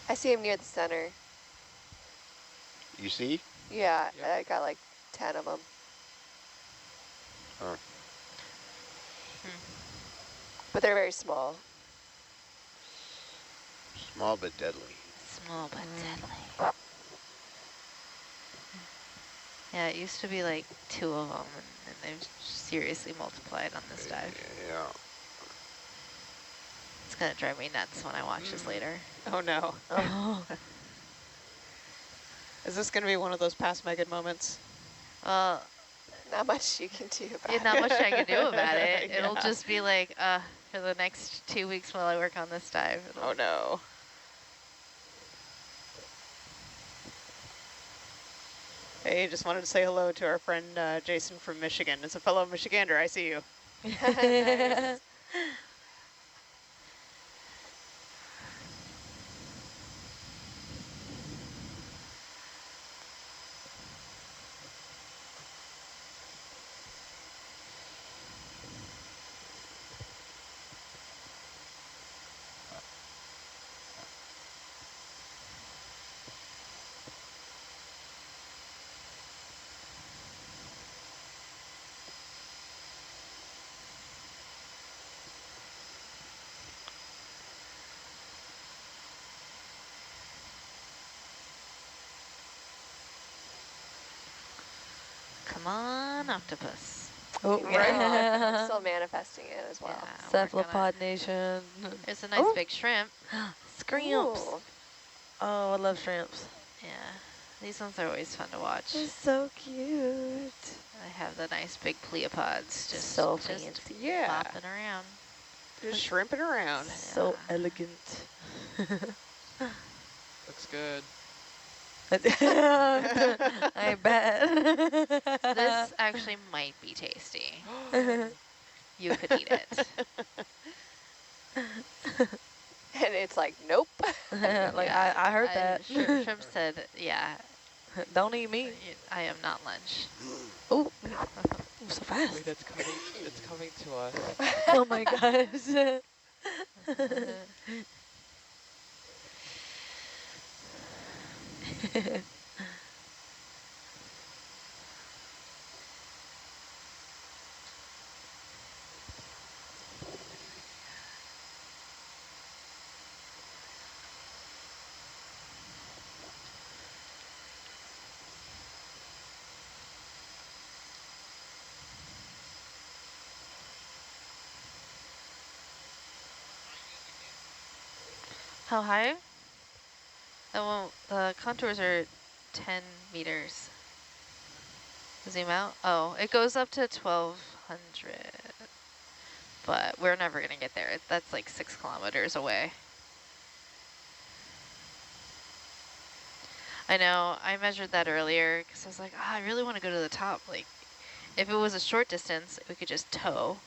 I see him near the center. You see? Yeah, Yep. I got like 10 of them. Oh. But they're very small. Small but deadly. Small but deadly. Yeah, it used to be like 2 of them, and they've seriously multiplied on this dive. Yeah. It's gonna drive me nuts when I watch this later. Oh no. Oh. Is this going to be one of those past Megan moments? Well, Not much you can do about not much I can do about it. Yeah. It'll just be like, for the next 2 weeks while I work on this dive. Oh no. Hey, just wanted to say hello to our friend Jason from Michigan. As a fellow Michigander, I see you. Nice. Come on, octopus. Oh, I'm yeah. still manifesting it as well. Yeah, Cephalopod nation. there's a nice big shrimp. Scrimps. Ooh. Oh, I love shrimps. Yeah, these ones are always fun to watch. They're so cute. I have the nice big pleopods just fancy. Yeah, flopping around. just shrimping around. So elegant. Looks good. I bet. This actually might be tasty. You could eat it. And it's like, nope. Like, I heard that. Shrimp said, yeah, Don't eat me. I am not lunch. Oh, so fast. Wait, it's coming to us. Oh my gosh. How high? Oh, well, the contours are 10 meters. Zoom out. Oh, it goes up to 1,200. But we're never going to get there. That's like 6 kilometers away. I know, I measured that earlier because I was like, I really want to go to the top. Like, if it was a short distance, we could just tow.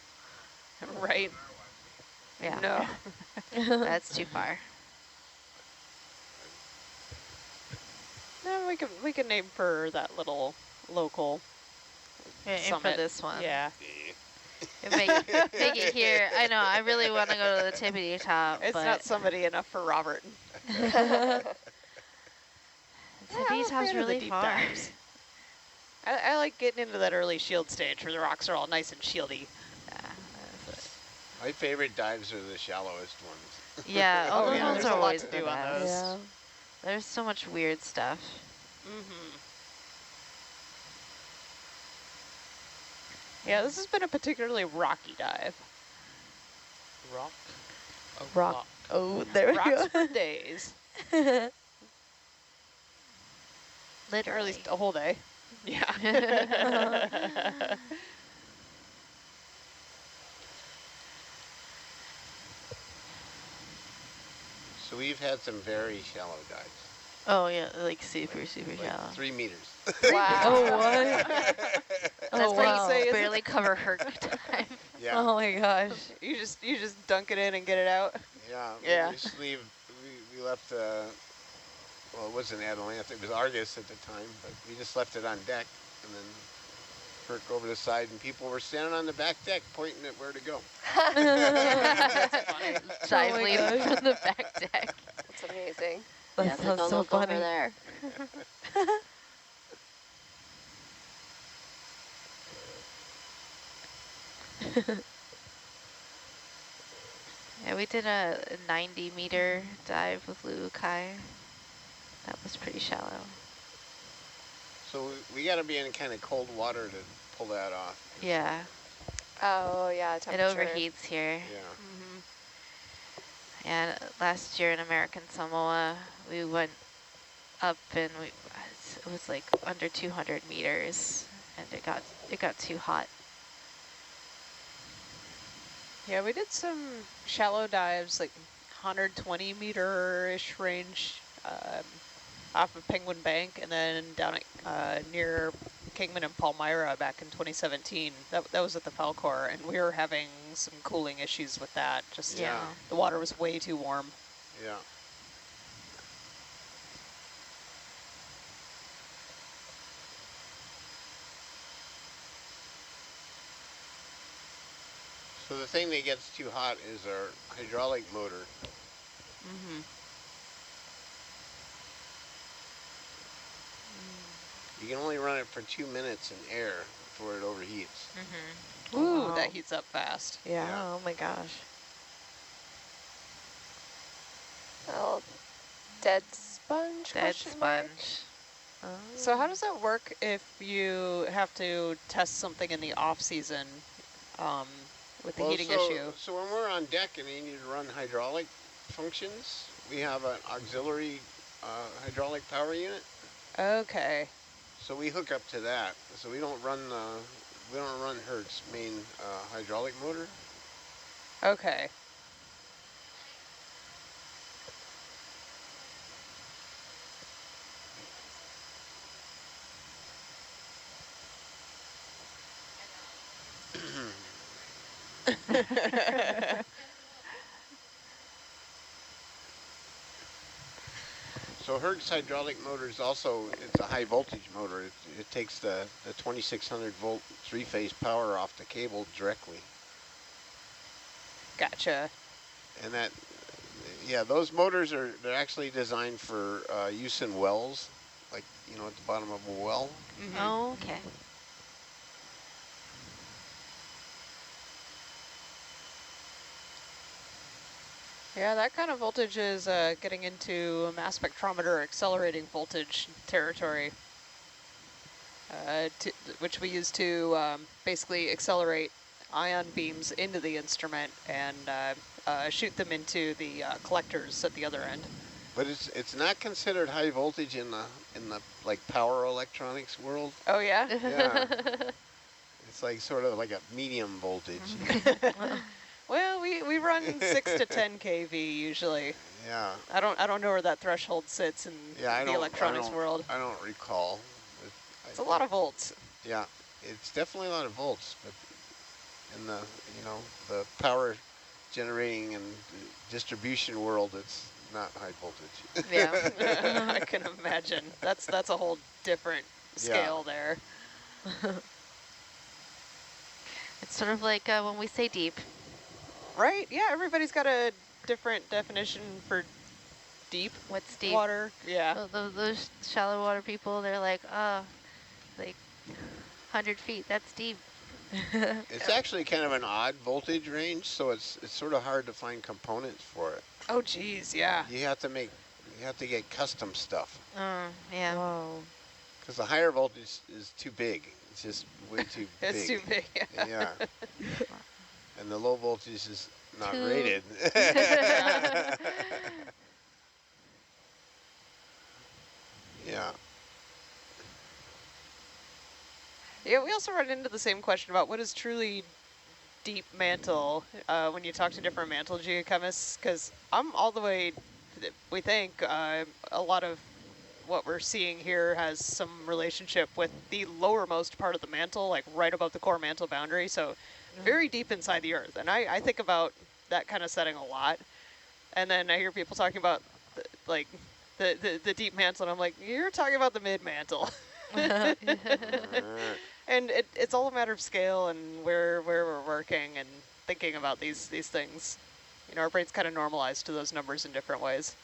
Right. Yeah. No. That's too far. No, we can aim for that little local Aim summit. for this one. Yeah. Make it here. I know, I really want to go to the tippity top, It's but not somebody enough for Robert. tippity top's really deep far. dives. I like getting into that early shield stage where the rocks are all nice and shieldy. My favorite dives are the shallowest ones. Yeah, all Oh, those yeah, ones there's are a lot always to the do on best. those. Yeah. There's so much weird stuff. Mm-hmm. Yeah, this has been a particularly rocky dive. Rock? Oh, Rock. Oh, there we Rocks go. for days. Literally. Or at least a whole day. Yeah. So we've had some very shallow dives. Oh yeah, like super Like shallow. 3 meters. Wow. Oh, what? That's Oh, why wow. you barely cover her dive. Yeah. Oh my gosh. You just dunk it in and get it out. Yeah. Yeah. We just leave. We left. Well, it wasn't Atalanta. It was Argus at the time, but we just left it on deck, and then Herc over the side, and people were standing on the back deck pointing at where to go. Dive Oh my lead gosh. from the back deck. That's amazing. That sounds so funny. there. Yeah, we did a 90-meter dive with Lu'ukai. That was pretty shallow. So we got to be in kind of cold water to pull that off. Yeah, Oh, yeah, it temperature. overheats here. Yeah. Mm-hmm. And last year in American Samoa, we went up and it was like under 200 meters, and it got too hot. Yeah, we did some shallow dives, like 120-meter-ish range off of Penguin Bank, and then down at near Kingman and Palmyra back in 2017. That was at the Falcor, and we were having some cooling issues with that. Just Yeah. the water was way too warm. Yeah. So the thing that gets too hot is our hydraulic motor. Mm-hmm. You can only run it for 2 minutes in air before it overheats. Mm-hmm. Ooh, Wow. that heats up fast. Yeah, Yeah. oh my gosh. Well, dead sponge? Dead question mark? sponge. So how does that work if you have to test something in the off season with the heating issue? So when we're on deck and you need to run hydraulic functions, we have an auxiliary hydraulic power unit. Okay. So we hook up to that. So we don't run Herc's main hydraulic motor. Okay. So Herc's hydraulic motor is also, it's a high voltage motor. It takes the 2600 volt three-phase power off the cable directly. Gotcha. And that, yeah, those motors they're actually designed for use in wells, like, you know, at the bottom of a well. Mm-hmm. Oh, okay. Yeah, that kind of voltage is getting into mass spectrometer accelerating voltage territory, which we use to basically accelerate ion beams into the instrument and shoot them into the collectors at the other end. But it's not considered high voltage in the like power electronics world. Oh yeah? Yeah. It's like sort of like a medium voltage. Well, we run 6 to 10 kV usually. Yeah. I don't know where that threshold sits in the electronics world. I don't recall. It's a lot of volts. Yeah, it's definitely a lot of volts, but in the the power generating and distribution world, it's not high voltage. Yeah, I can imagine. That's a whole different scale there. It's sort of like when we say deep. Right? Yeah, everybody's got a different definition for deep. What's deep? Water. Yeah. Those shallow water people, they're like, like 100 feet, that's deep. It's actually kind of an odd voltage range, so it's sort of hard to find components for it. Oh, geez, yeah. You have to get custom stuff. Yeah. Whoa. Because the higher voltage is too big. It's just way too big. It's too big. Yeah. And the low voltage is not rated. Yeah. Yeah, we also run into the same question about what is truly deep mantle when you talk to different mantle geochemists, because I'm all the way, we think a lot of what we're seeing here has some relationship with the lowermost part of the mantle, like right above the core mantle boundary, so very deep inside the earth. And I think about that kind of setting a lot. And then I hear people talking about the deep mantle, and I'm like, you're talking about the mid mantle. And it's all a matter of scale and where we're working and thinking about these things. You know, our brain's kind of normalized to those numbers in different ways.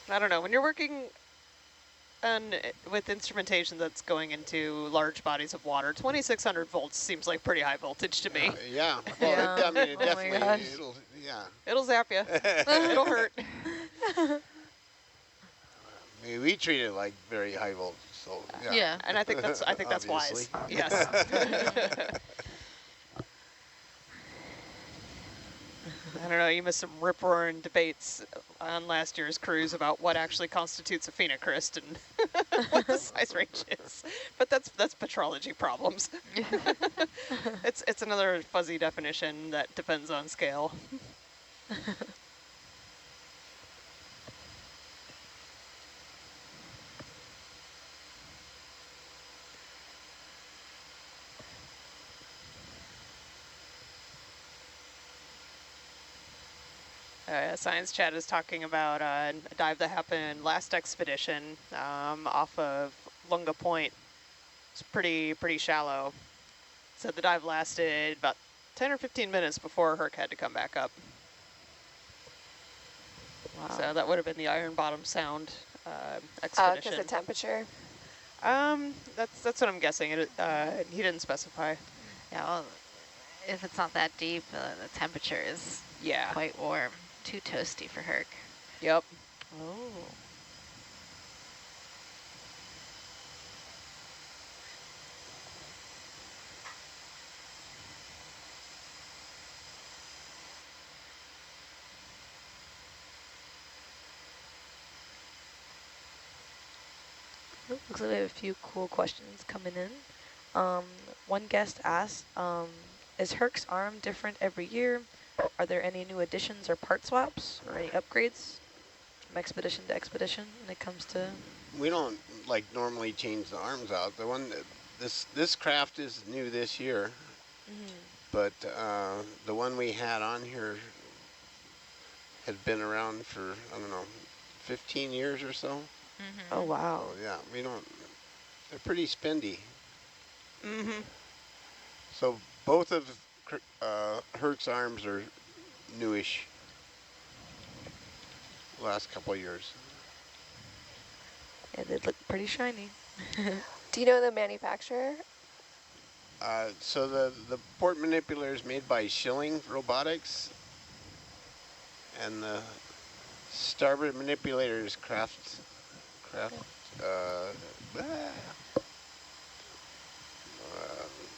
I don't know, when you're working with instrumentation that's going into large bodies of water, 2600 volts seems like pretty high voltage to me. Yeah. Well, Yeah. I mean, it Oh my definitely, gosh. It'll zap you. It'll hurt. I mean, we treat it like very high voltage, so yeah. Yeah. And I think that's wise. Obviously. Yes. I don't know, you missed some rip-roaring debates on last year's cruise about what actually constitutes a phenocryst and what the size range is. But that's petrology problems. It's another fuzzy definition that depends on scale. Science Chat is talking about a dive that happened last expedition off of Lunga Point. It's pretty shallow. So the dive lasted about 10 or 15 minutes before Herc had to come back up. Wow. So that would have been the Iron Bottom Sound expedition. Because of temperature? That's what I'm guessing. He didn't specify. Yeah, well, if it's not that deep, the temperature is Yeah. quite warm. Too toasty for Herc. Yep. Oh. Looks like we have a few cool questions coming in. One guest asked, is Herc's arm different every year? Are there any new additions or part swaps or any upgrades from expedition to expedition when it comes to? We don't like normally change the arms out. The one that, this craft is new this year, but the one we had on here had been around for, I don't know, 15 years or so. Oh, wow. So yeah, we don't, they're pretty spendy. So both of Herc's arms are newish last couple of years. Yeah, they look pretty shiny. Do you know the manufacturer? So the port manipulator is made by Schilling Robotics, and the starboard manipulator is Craft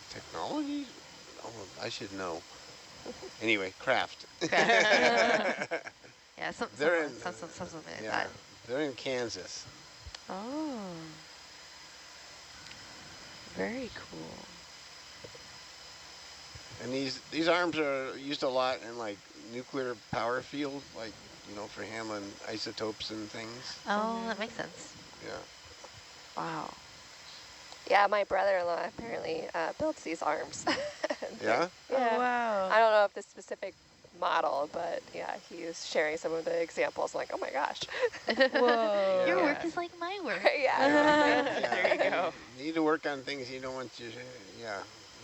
Technology? Oh, I should know. Anyway, Craft. Yeah, something They're like yeah, that. they're in Kansas. Oh. Very cool. And these arms are used a lot in like nuclear power field, like, you know, for handling isotopes and things. Oh, that makes sense. Yeah. Wow. Yeah, my brother-in-law apparently builds these arms. Yeah? Yeah. Oh, wow. I don't know if the specific model, but yeah, he was sharing some of the examples. I'm like, oh my gosh. Whoa. Your Yeah. work is like my work. Yeah. There you go. You need to work on things you don't want you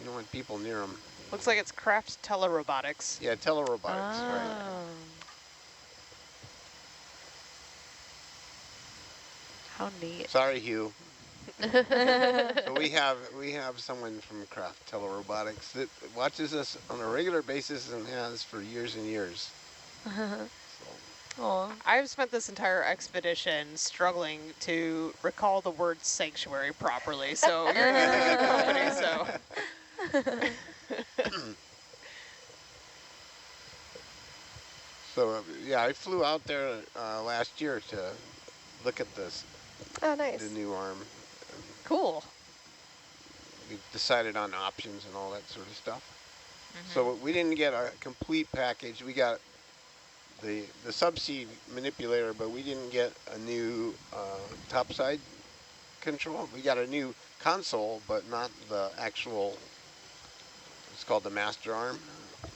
don't want people near them. Looks like it's Craft Telerobotics. Yeah, telerobotics, right. Oh. How neat. Sorry, Hugh. So we have someone from Craft Telerobotics that watches us on a regular basis and has for years and years. Aw. I've spent this entire expedition struggling to recall the word sanctuary properly, so you're in good company, so. So yeah, I flew out there last year to look at this, Oh, nice. the new arm. Cool. We decided on options and all that sort of stuff. So we didn't get a complete package. We got the subsea manipulator, but we didn't get a new topside control. We got a new console, but not the actual, it's called the master arm.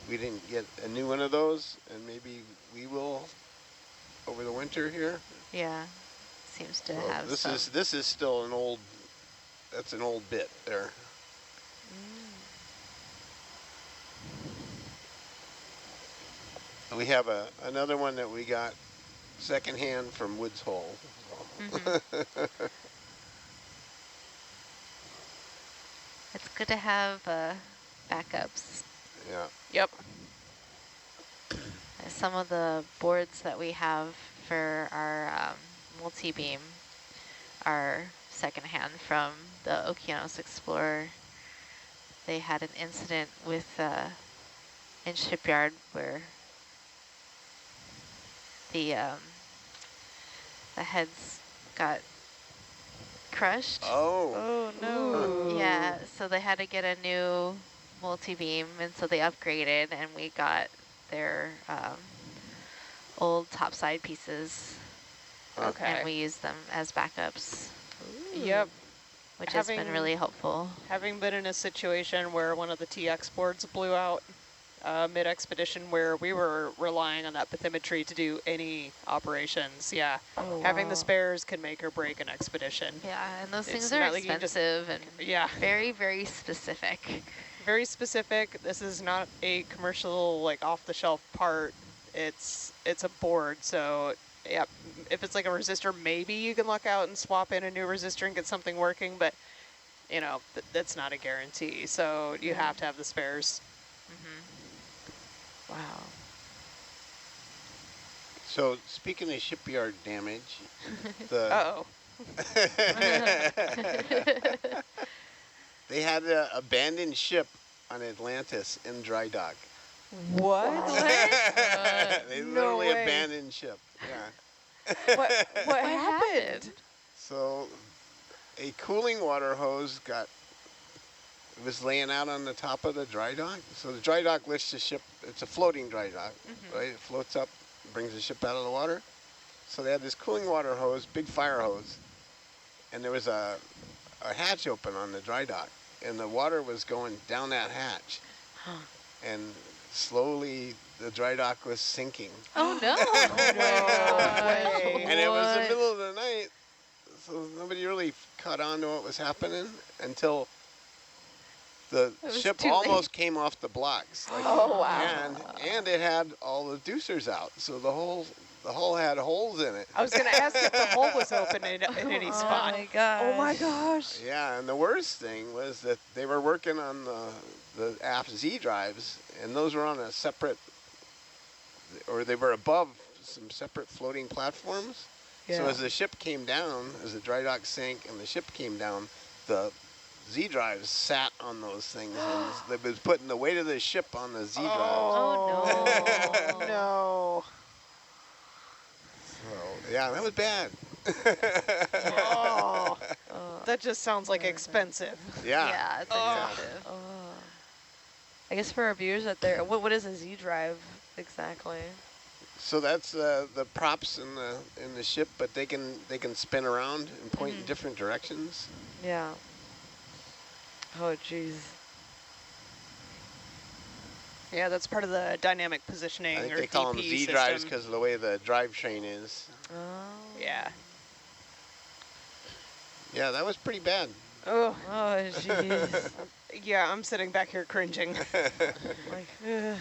We didn't get a new one of those, and maybe we will over the winter here. Yeah, seems to So have this some. is still an old, that's an old bit there. We have another one that we got secondhand from Woods Hole. It's good to have backups. Yeah. Yep. Some of the boards that we have for our multi-beam are secondhand from the Okeanos Explorer. They had an incident with in shipyard where the heads got crushed. Oh. Oh, no. Yeah, so they had to get a new multi-beam, and so they upgraded, and we got their old topside pieces, Okay. and we used them as backups, Yep. which has been really helpful. Having been in a situation where one of the TX boards blew out mid-expedition, where we were relying on that bathymetry to do any operations, yeah. Oh, Having wow. the spares can make or break an expedition. Yeah, and those It's things are not like you can just- expensive and Yeah. very, very specific. Very specific. This is not a commercial, like, off-the-shelf part. It's a board, so yeah, if it's like a resistor, maybe you can luck out and swap in a new resistor and get something working, but you know, that's not a guarantee. So you have to have the spares. Wow. So speaking of shipyard damage, the Uh-oh. they had an abandoned ship on Atlantis in dry dock. What? They No literally way. abandoned ship. Yeah. What happened? So a cooling water hose was laying out on the top of the dry dock. So the dry dock lifts the ship. It's a floating dry dock, right? It floats up, brings the ship out of the water. So they had this cooling water hose, big fire hose, and there was a hatch open on the dry dock, and the water was going down that hatch. And slowly the dry dock was sinking. Oh no! way. And it was the middle of the night, so nobody really caught on to what was happening until the ship almost came off the blocks. Like, Oh, wow. And it had all the deucers out, so the hull had holes in it. I was going to ask if the hole was open in any spot. Oh my gosh. Oh my gosh. Yeah, and the worst thing was that they were working on the aft Z drives, and those were on a separate, or they were above some separate floating platforms. Yeah. So as the ship came down, as the dry dock sank and the ship came down, the Z drives sat on those things, and it was putting the weight of the ship on the Z drives. Oh no! No. So, yeah, that was bad. Oh. That just sounds like expensive. Yeah. Yeah, it's expensive. Oh. I guess for our viewers out there, what is a Z drive exactly? So that's the props in the ship, but they can spin around and point in different directions. Yeah. Oh, jeez. Yeah, that's part of the dynamic positioning I think or they call them DP Z system. drives because of the way the drivetrain is. Oh. Yeah. Yeah, that was pretty bad. Oh. Oh, jeez. Yeah, I'm sitting back here cringing. Like, ugh.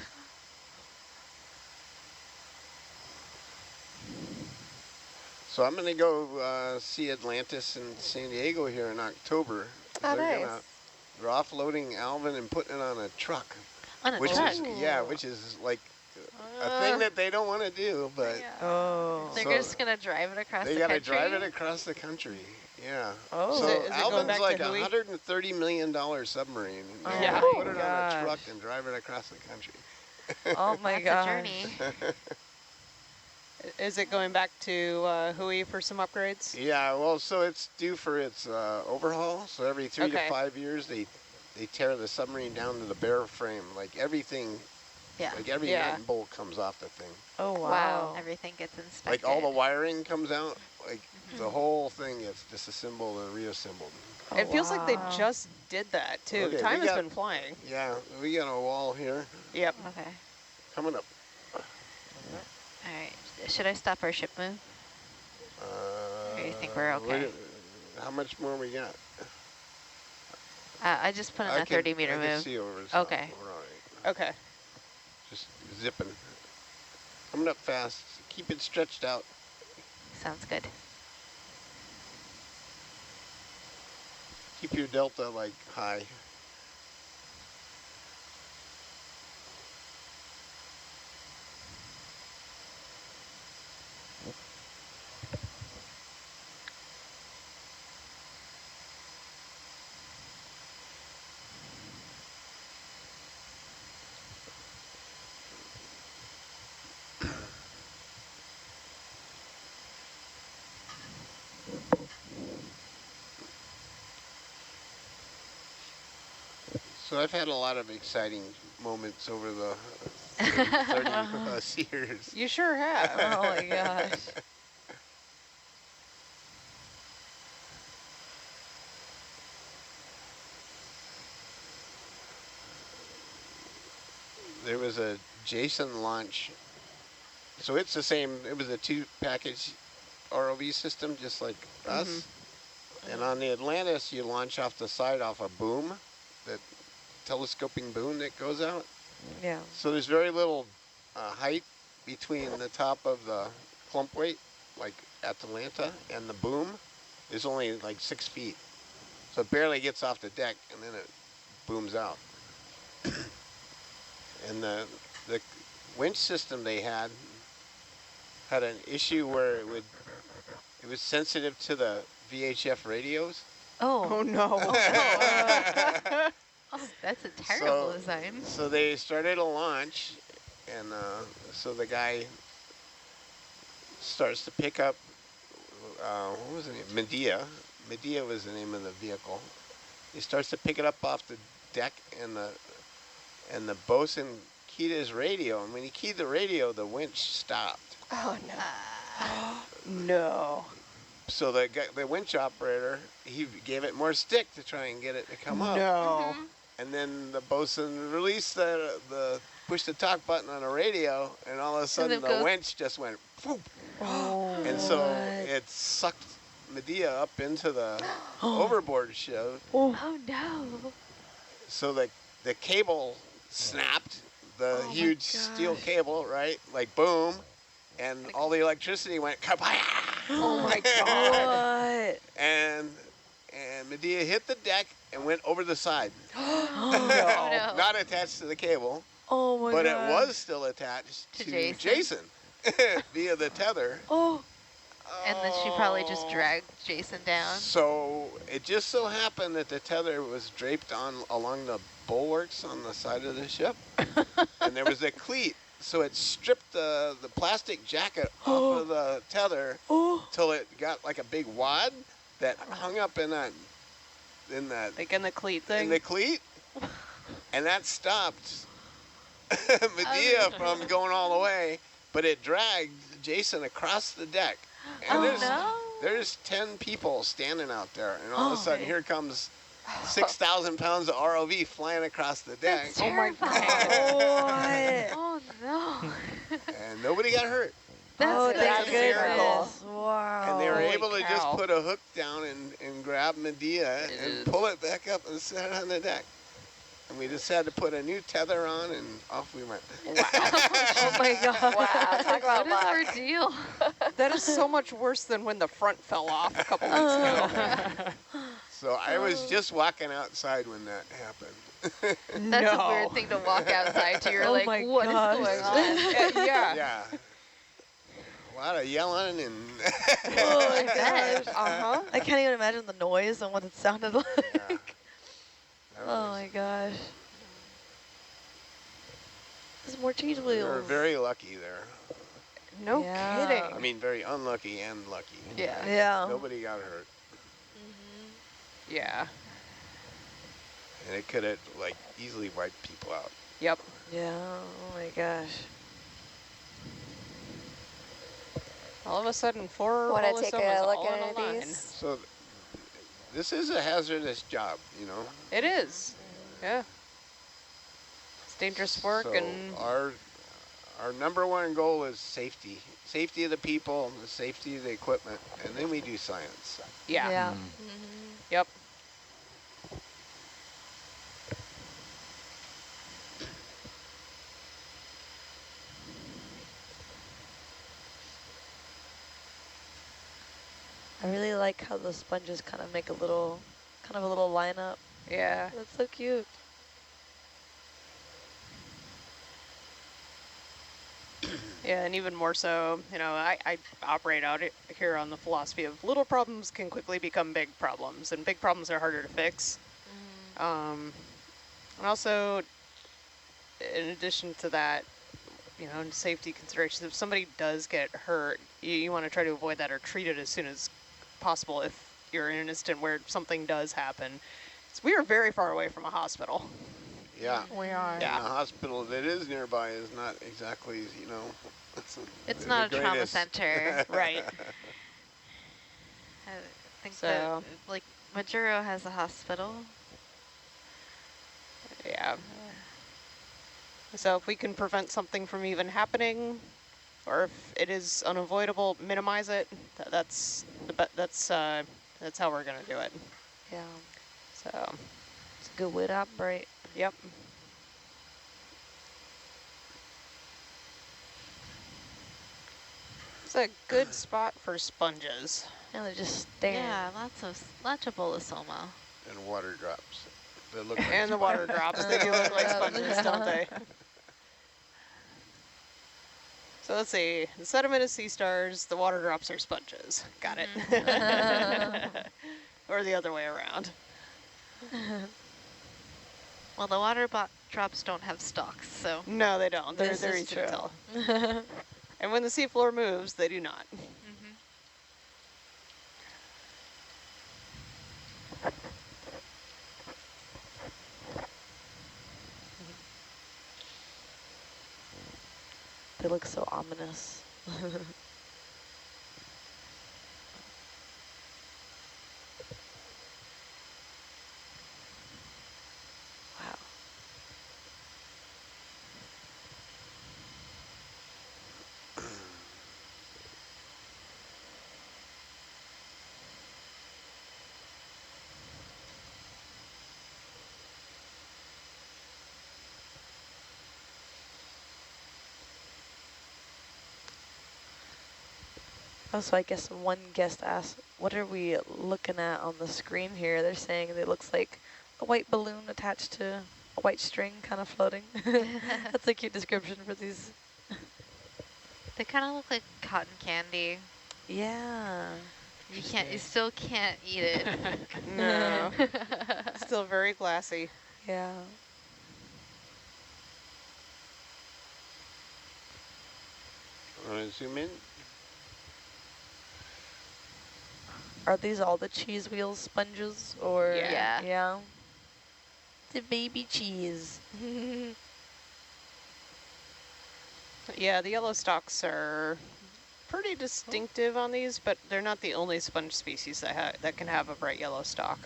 So I'm going to go see Atlantis in San Diego here in October. Oh, They're nice. they're offloading Alvin and putting it on a truck. On a Which truck. is like a thing that they don't want to do, but Oh. They're So just gonna drive it across they the got to country. drive it across the country. Yeah. Oh. So Is it going Alvin's back like to a Hui? $130 million submarine. Oh They Yeah. gotta my put it on a truck gosh. and drive it across the country. Oh my That's gosh. a journey. Is it going back to Hui for some upgrades? Yeah, well, so it's due for its overhaul. So every 3 to Okay. 5 years, they tear the submarine down to the bare frame. Like everything, Yeah. like every Yeah. nut and bolt comes off the thing. Oh, wow. Wow. Everything gets inspected. Like all the wiring comes out. Like the whole thing gets disassembled and reassembled. Oh, It feels like they wow. just did that, too. Okay, Time we has got- been flying. Yeah, we got a wall here Yep. Okay. coming up. All right. Should I stop our ship move? Or you think we're okay? How much more we got? I just put in a 30-meter I can move. see over the top. Okay. We're all right. Okay. Just zipping. Coming up fast. Keep it stretched out. Sounds good. Keep your delta like high. So I've had a lot of exciting moments over the 30 plus years. You sure have. Oh my gosh. There was a Jason launch. So it's the same, it was a 2-package ROV system, just like us. And on the Atlantis, you launch off the side off a boom, that telescoping boom that goes out. Yeah. So there's very little height between the top of the clump weight, like Atalanta, and the boom. Is only like 6 feet. So it barely gets off the deck, and then it booms out. And the winch system they had had an issue where it was sensitive to the VHF radios. Oh no. Oh, that's a terrible design. So they started a launch, and so the guy starts to pick up, what was the name? Medea. Medea was the name of the vehicle. He starts to pick it up off the deck, and the bosun keyed his radio, and when he keyed the radio, the winch stopped. Oh, no. No. So the winch operator, he gave it more stick to try and get it to come up. No. And then the bosun released push the talk button on the radio, and all of a sudden the winch just went whoop. Oh. And so it sucked Medea up into the overboard shiv. Oh no. So the cable snapped, the huge steel cable, right? Like boom, and all the electricity went kabaya. Oh my god. What? And Medea hit the deck and went over the side. No. Not attached to the cable, Oh my but god. it was still attached to Jason via the tether. Oh. And then she probably just dragged Jason down. So it just so happened that the tether was draped along the bulwarks on the side of the ship, and there was a cleat. So it stripped the plastic jacket off of the tether till it got like a big wad that hung up in that Like in the cleat thing? in the cleat, and that stopped Medea from going all the way, but it dragged Jason across the deck. And there's 10 people standing out there, and all of a sudden here comes 6,000 pounds of ROV flying across the deck. Oh my god. Oh no. And nobody got hurt. That's a miracle. Wow. And they were able to cow. just put a hook down and grab Medea and pull it back up and set it on the deck. And we just had to put a new tether on, and off we went. Wow. Oh my god. Wow, talk about What luck. is her deal? That is so much worse than when the front fell off a couple weeks ago. So I was just walking outside when that happened. That's a weird thing to walk outside to. You're Oh like, my what is gosh. going on? Yeah. Yeah. A lot of yelling and Oh my bet. gosh. Uh-huh. I can't even imagine the noise and what it sounded like. Yeah. Oh my gosh. There's more cheese We wheels. were very lucky there. No Yeah. kidding. I mean, very unlucky and lucky. Yeah. Yeah. Nobody got hurt. Yeah. And it could have, like, easily wiped people out. Yep. Yeah. Oh my gosh. All of a sudden, 4 Want to holosomas take a look all in at a line. these? So this is a hazardous job, you know. It is. Yeah. It's dangerous work, So and our number one goal is safety. Safety of the people, the safety of the equipment, and then we do science. yeah. Yeah. Yep. I really like how the sponges kind of make a little lineup. Yeah. That's so cute. Yeah, and even more so, you know, I operate out here on the philosophy of little problems can quickly become big problems, and big problems are harder to fix. And also, in addition to that, you know, safety considerations, if somebody does get hurt, you want to try to avoid that or treat it as soon as possible if you're in an instant where something does happen. So we are very far away from a hospital. Yeah. We are. Yeah. And the hospital that is nearby is not exactly, you know. It's the not a trauma greatest. center. Right. I think So- that, like, Majuro has a hospital. Yeah. So if we can prevent something from even happening, or if it is unavoidable, minimize it. That's how we're gonna do it. Yeah. So, It's a good way to operate. yep. It's a good spot for sponges. And they're just staring. Yeah, lots of bolosoma. And water drops. They look like And the water drops. They do look like sponges, don't they? So let's see. The sediment is sea stars. The water drops are sponges. Got it. Or the other way around. Well, the water drops don't have stalks, so. No, they don't. They're This is easy to tell. true. And when the seafloor moves, they do not. They look so ominous. Wow. Also, I guess one guest asked, what are we looking at on the screen here? They're saying it looks like a white balloon attached to a white string kind of floating. That's a cute description for these. They kind of look like cotton candy. Yeah. You still can't eat it. No. Still very glassy. Yeah. Want to zoom in? Are these all the cheese wheels sponges or? Yeah. Yeah. The baby cheese. Yeah, the yellow stalks are pretty distinctive on these, but they're not the only sponge species that can have a bright yellow stalk.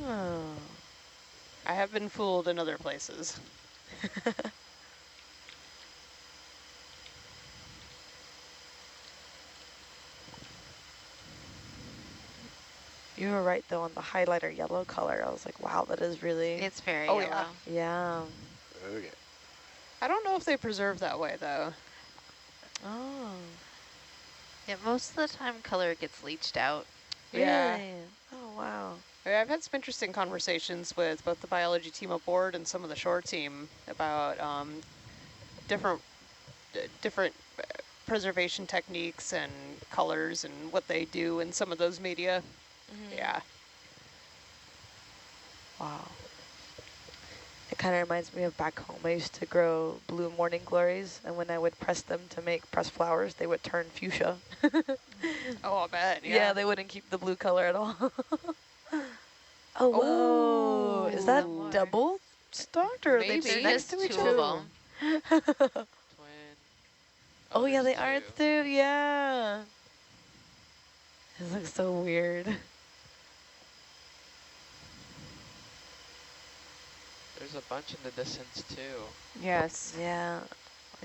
Oh. I have been fooled in other places. You were right though on the highlighter yellow color. I was like, wow, that is really. It's very Oh, yellow. Yeah. Okay. I don't know if they preserve that way, though. Oh. Yeah, most of the time color gets leached out. Yeah. Really? Oh wow. I've had some interesting conversations with both the biology team aboard and some of the shore team about different preservation techniques and colors and what they do in some of those media. Yeah. Wow. It kind of reminds me of back home. I used to grow blue morning glories, and when I would press them to make pressed flowers, they would turn fuchsia. Oh, I bet. Yeah, Yeah. they wouldn't keep the blue color at all. Oh, whoa. Is that Ooh. double stalked or are they Maybe. just There's next to each two other? of them. Twin. Oh, yeah, there's they are two. too. Yeah. This looks so weird. There's a bunch in the distance too. Yes. Yeah.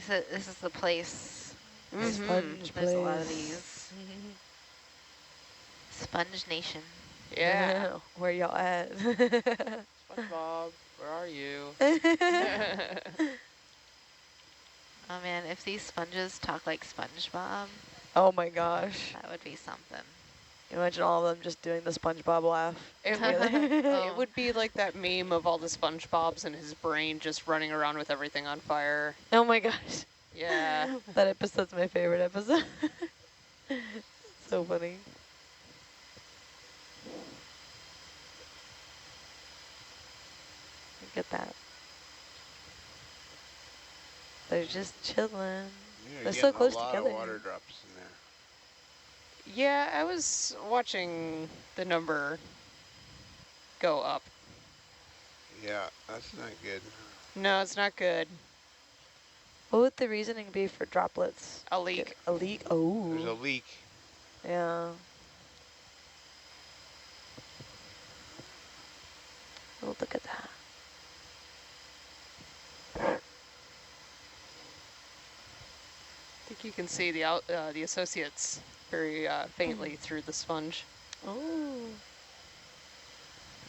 This is the place. Sponge There's a lot of place. these. Sponge Nation. Yeah. Where y'all at? SpongeBob, where are you? Oh man, if these sponges talk like SpongeBob, Oh my gosh. that would be something. Imagine all of them just doing the SpongeBob laugh. It Oh. would be like that meme of all the SpongeBobs and his brain just running around with everything on fire. Oh my gosh. Yeah. That episode's my favorite episode. So funny. Look at that. They're just chilling. You're They're so getting close a lot together. of water drops in there. Yeah, I was watching the number go up. Yeah, that's not good. No, it's not good. What would the reasoning be for droplets? A leak. A leak? Oh. There's a leak. Yeah. Oh, look at that. I think you can see the associates very faintly through the sponge. Oh.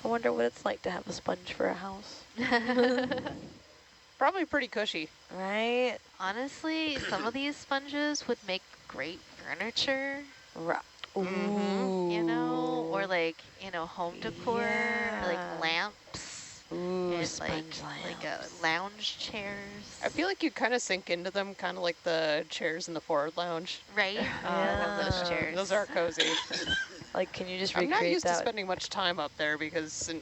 I wonder what it's like to have a sponge for a house. Probably pretty cushy. Right? Honestly, some of these sponges would make great furniture, Ooh. you know, or like, home decor, or Yeah. like lamps. Ooh, and sponge like lamps. lounge chairs. I feel like you kind of sink into them, kind of like the chairs in the forward lounge. Right? I love those chairs. Those are cozy. Like, can you just I'm not recreate used to that? spending much time up there because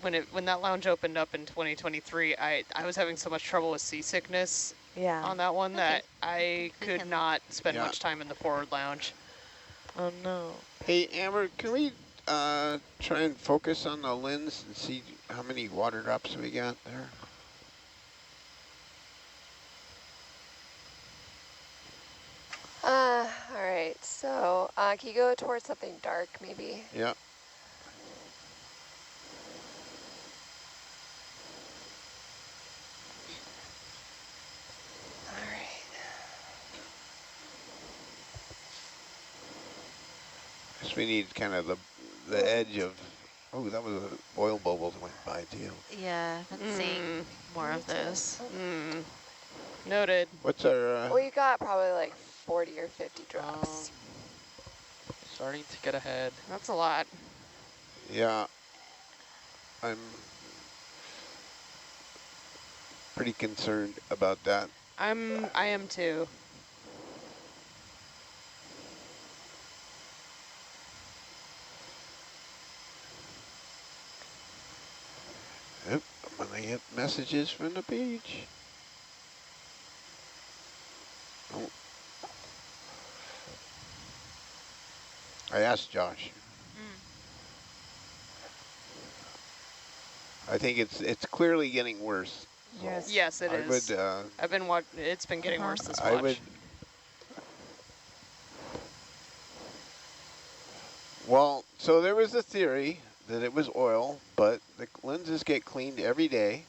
when that lounge opened up in 2023, I was having so much trouble with seasickness Yeah. on that one that Okay. I We could can- not spend Yeah. much time in the forward lounge. Oh no. Hey, Amber, can we try and focus on the lens and see how many water drops we got there? All right, so can you go towards something dark, maybe? Yeah. All right. Guess we need kind of the edge of. Oh, that was a oil bubble that went by too. Yeah, I've been seeing more of those. Noted. What's our? We got probably like 40 or 50 drops. Starting to get ahead. That's a lot. Yeah, I'm pretty concerned about that. I am too. Yep, I'm gonna get messages from the beach. Oh. I asked Josh. I think it's clearly getting worse. So Yes. Yes, it I is. would, I've been it's been getting worse this I watch. would. Well, so there was a theory that it was oil, but the lenses get cleaned every day,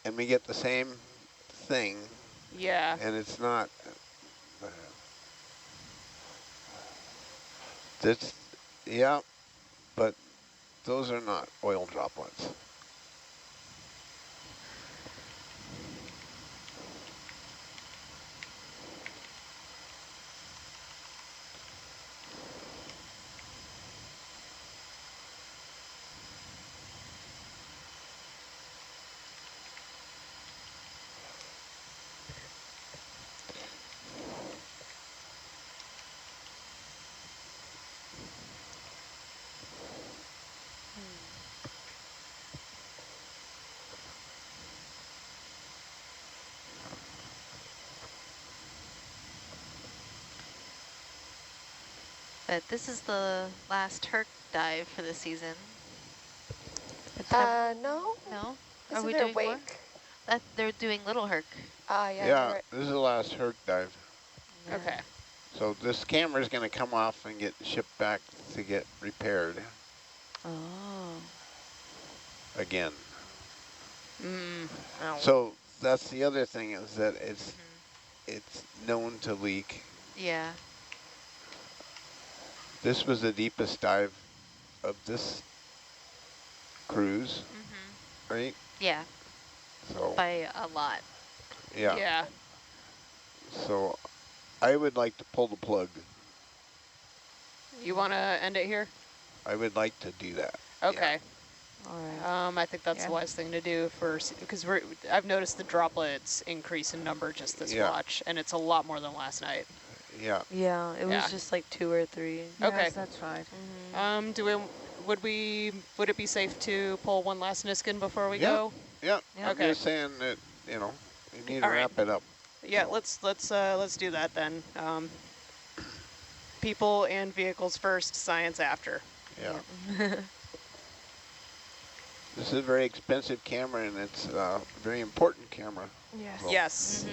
and we get the same thing, Yeah. and it's not. That's, yeah, but those are not oil droplets. But this is the last Herc dive for the season. No. No? Are Isn't we there doing more? wake? They're doing Little Herc. Yeah, Yeah, you're right. this is the last Herc dive. Yeah. Okay. So this camera is going to come off and get shipped back to get repaired Oh. again. Ow. So that's the other thing, is that it's known to leak. Yeah. This was the deepest dive of this cruise, right? Yeah, So by a lot. yeah. Yeah. So I would like to pull the plug. You want to end it here? I would like to do that. Okay. All right. I think that's the wise thing to do because I've noticed the droplets increase in number just this watch, and it's a lot more than last night. Yeah. Yeah, it was just like 2 or 3. Okay. Yes, that's right. Would it be safe to pull one last Niskin before we go? Yeah. Yeah. I'm just saying that, you know, you need to All right. wrap it up. Yeah, let's do that then. People and vehicles first, science after. Yeah. This is a very expensive camera, and it's a very important camera. Yes. So Yes.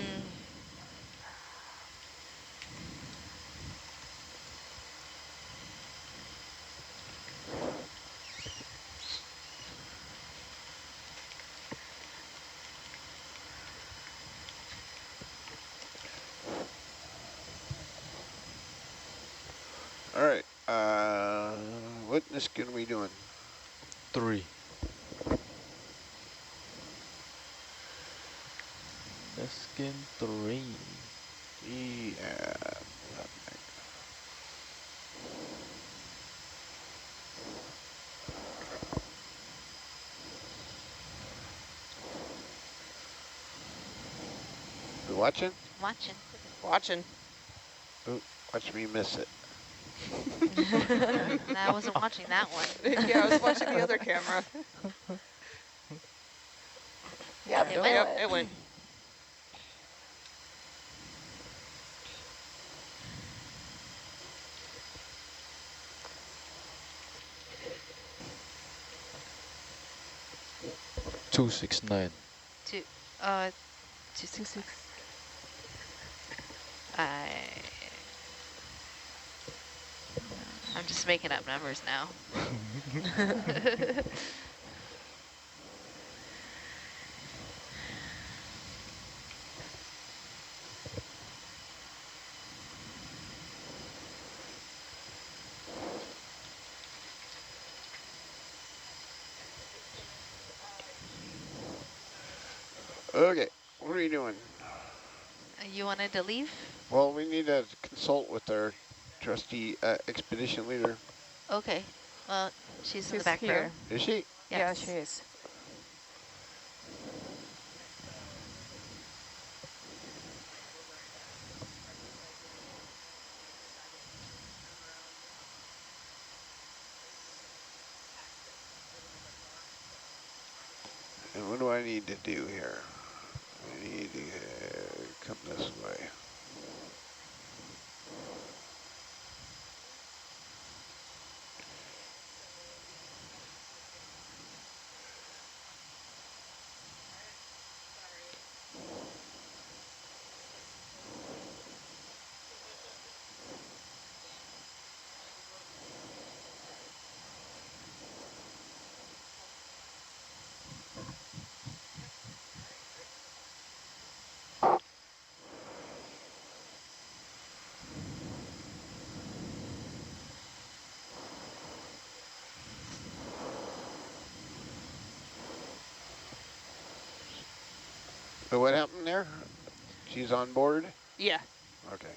All right. What Niskin are we doing? 3. Niskin 3. Yeah. watching? Watching. Watching. Ooh, watch me miss it. I wasn't watching that one. Yeah, I was watching the other camera. Yep, It it went. Yep, went. it went. Two 6'9". Two, 265. I'm just making up numbers now. Okay, what are you doing? You wanted to leave? Well, we need to consult with our trusty expedition leader. Okay. Well, she's in the She's back row. here. Is she? Yeah, Yes. she is. And what do I need to do here? I need to come this way. So what happened there? She's on board? Yeah. Okay.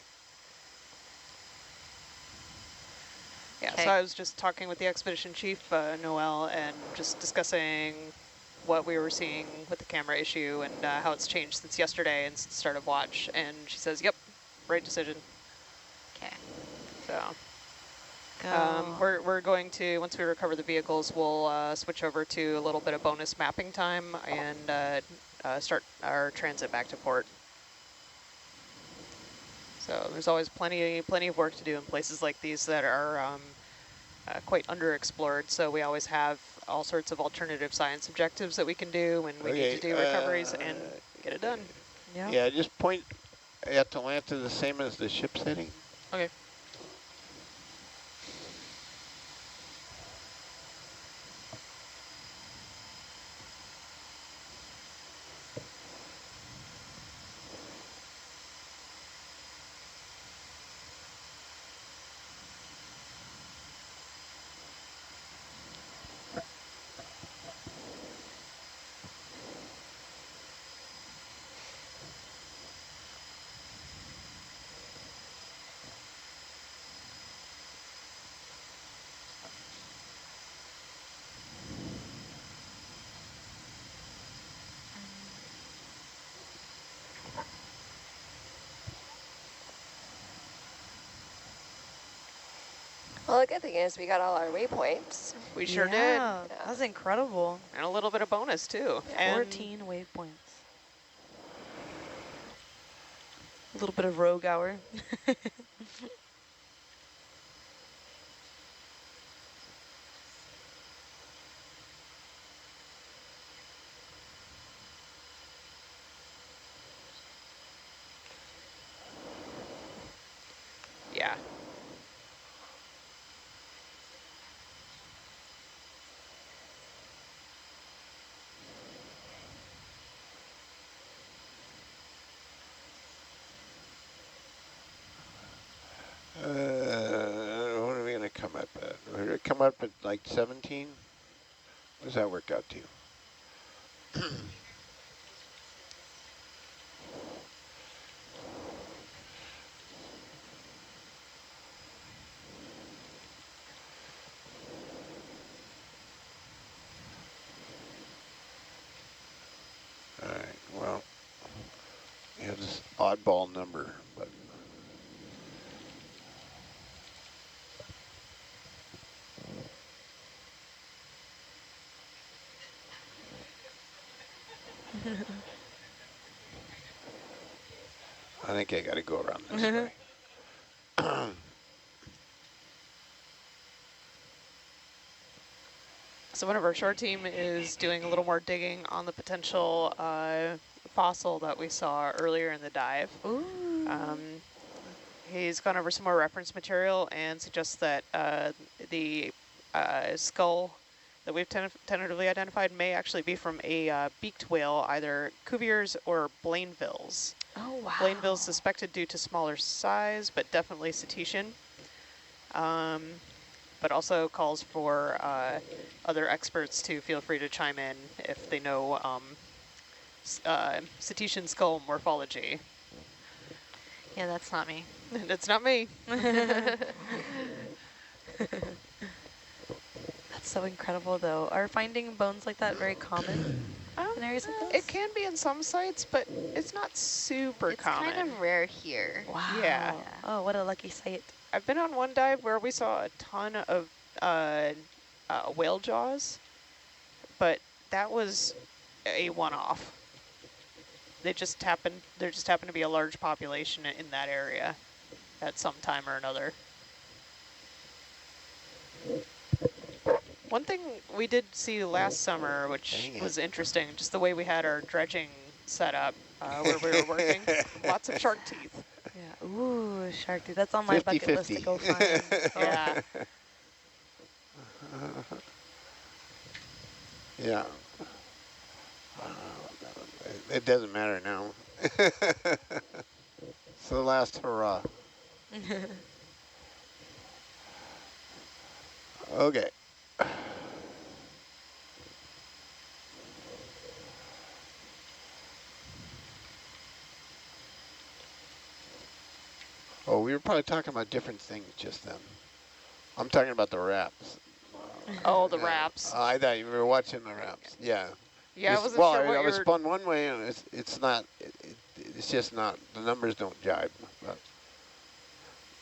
Yeah, Okay. so I was just talking with the expedition chief, Noel, and just discussing what we were seeing with the camera issue and how it's changed since yesterday and since the start of watch. And she says, yep, right decision. Okay. So Go. we're going to, once we recover the vehicles, we'll switch over to a little bit of bonus mapping time and start our transit back to port. So there's always plenty of work to do in places like these that are quite underexplored. So we always have all sorts of alternative science objectives that we can do when we need to do recoveries and get it done. Yeah, just point Atalanta the same as the ship's heading. Okay. Well, the good thing is we got all our waypoints. We sure did. Yeah, that's incredible. And a little bit of bonus too. And 14 waypoints. A little bit of rogue hour. yeah. What are we going to come up at? We're going to come up at like 17? What does that work out to? All right, well, yeah, oddball number, but I think I got to go around this way. So one of our shore team is doing a little more digging on the potential fossil that we saw earlier in the dive. Ooh. He's gone over some more reference material and suggests that the skull that we've tentatively identified may actually be from a beaked whale, either Cuvier's or Blainville's. Oh, wow. Blainville's suspected due to smaller size, but definitely cetacean. But also calls for other experts to feel free to chime in if they know cetacean skull morphology. Yeah, that's not me. It's not me. That's so incredible, though. Are finding bones like that very common in areas like this? It can be in some sites, but it's not super common. It's kind of rare here. Wow. Yeah. Oh, what a lucky site. I've been on one dive where we saw a ton of whale jaws, but that was a one-off. There just happened to be a large population in that area at some time or another. One thing we did see last summer, which was interesting, just the way we had our dredging set up where we were working, lots of shark teeth. Yeah. Ooh, shark teeth. That's on my bucket list to go find. Yeah. Yeah. It doesn't matter now. It's the last hurrah. Okay. Oh, we were probably talking about different things just then. I'm talking about the wraps. Oh, the wraps. I thought you were watching the wraps. Yeah. Yeah, I wasn't well, sure what I you was were... spun one way, and it's not. It's just not. The numbers don't jibe. But,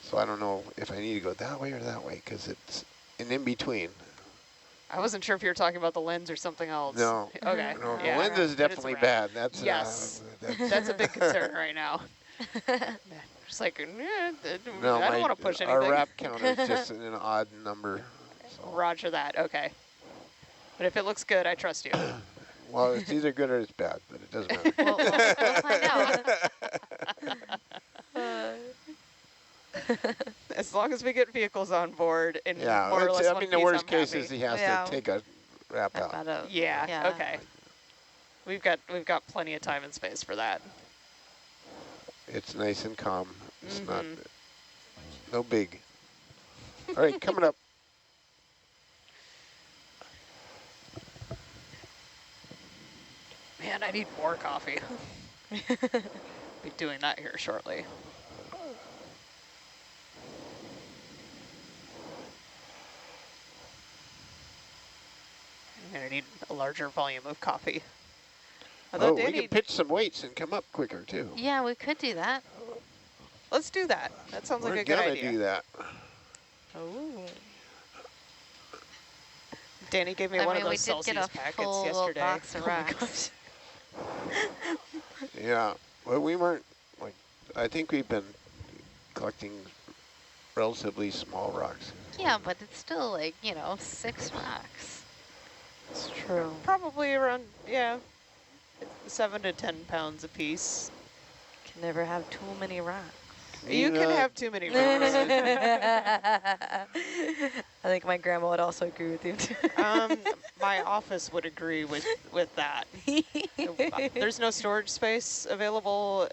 so I don't know if I need to go that way or that way because it's an in between. I wasn't sure if you were talking about the lens or something else. No. Okay. No, Yeah. the lens is definitely bad. That's yes. That's a big concern right now. Just like, no, I don't want to push anything. Our wrap counter is just an odd number. So. Roger that. Okay. But if it looks good, I trust you. Well, it's either good or it's bad, but it doesn't matter. We'll find out. As long as we get vehicles on board in yeah, more or less I one mean, the piece, worst I'm case happy. is he has to take a wrap out. Yeah, okay. We've got plenty of time and space for that. It's nice and calm. It's not, no big. All right, coming up. Man, I need more coffee. Be doing that here shortly. I'm gonna need a larger volume of coffee. Although we can pitch some weights and come up quicker too. Yeah, we could do that. Let's do that. That sounds like a good idea. We're gonna do that. Oh. Danny gave me one of those Celsius packets yesterday. Box of rocks. Yeah, well, we weren't, like, I think we've been collecting relatively small rocks. Yeah, but it's still like, 6 rocks. It's true. Probably around, 7 to 10 pounds a piece. Can never have too many rocks. You can have too many rocks. I think my grandma would also agree with you too. My office would agree with that. There's no storage space available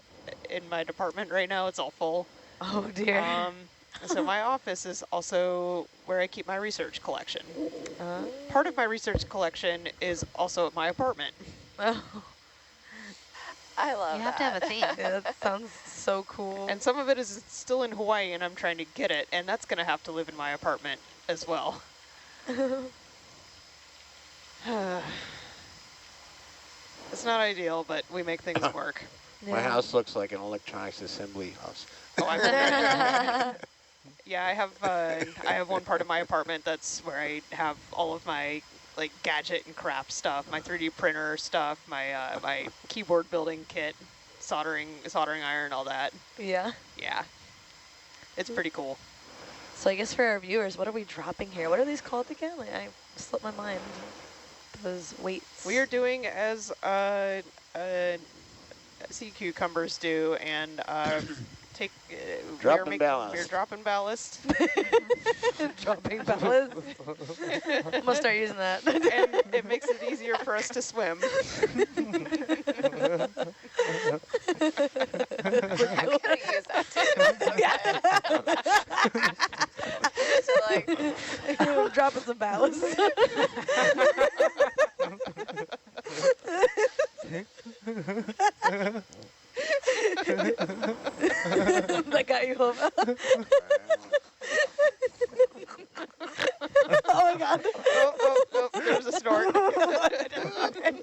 in my department right now. It's all full. Oh dear. So my office is also where I keep my research collection. Part of my research collection is also at my apartment. Oh. I love You have to have a theme. Yeah, that sounds so cool. And some of it is still in Hawaii, and I'm trying to get it, and that's going to have to live in my apartment as well. It's not ideal, but we make things work. My house looks like an electronics assembly house. Oh, yeah, I have one part of my apartment that's where I have all of my like gadget and craft stuff, my 3D printer stuff, my my keyboard building kit, soldering iron, all that. Yeah. Yeah, it's pretty cool. So I guess for our viewers, what are we dropping here? What are these called again? Like, I slipped my mind. Those weights. We are doing as sea cucumbers do, and take. Dropping ballast. We're dropping ballast. Dropping ballast. I'm gonna start using that. And it makes it easier for us to swim. I'm gonna use that too. I'm dropping some ballast. That got you home. Oh my god. Oh, there's a snort. What the heck?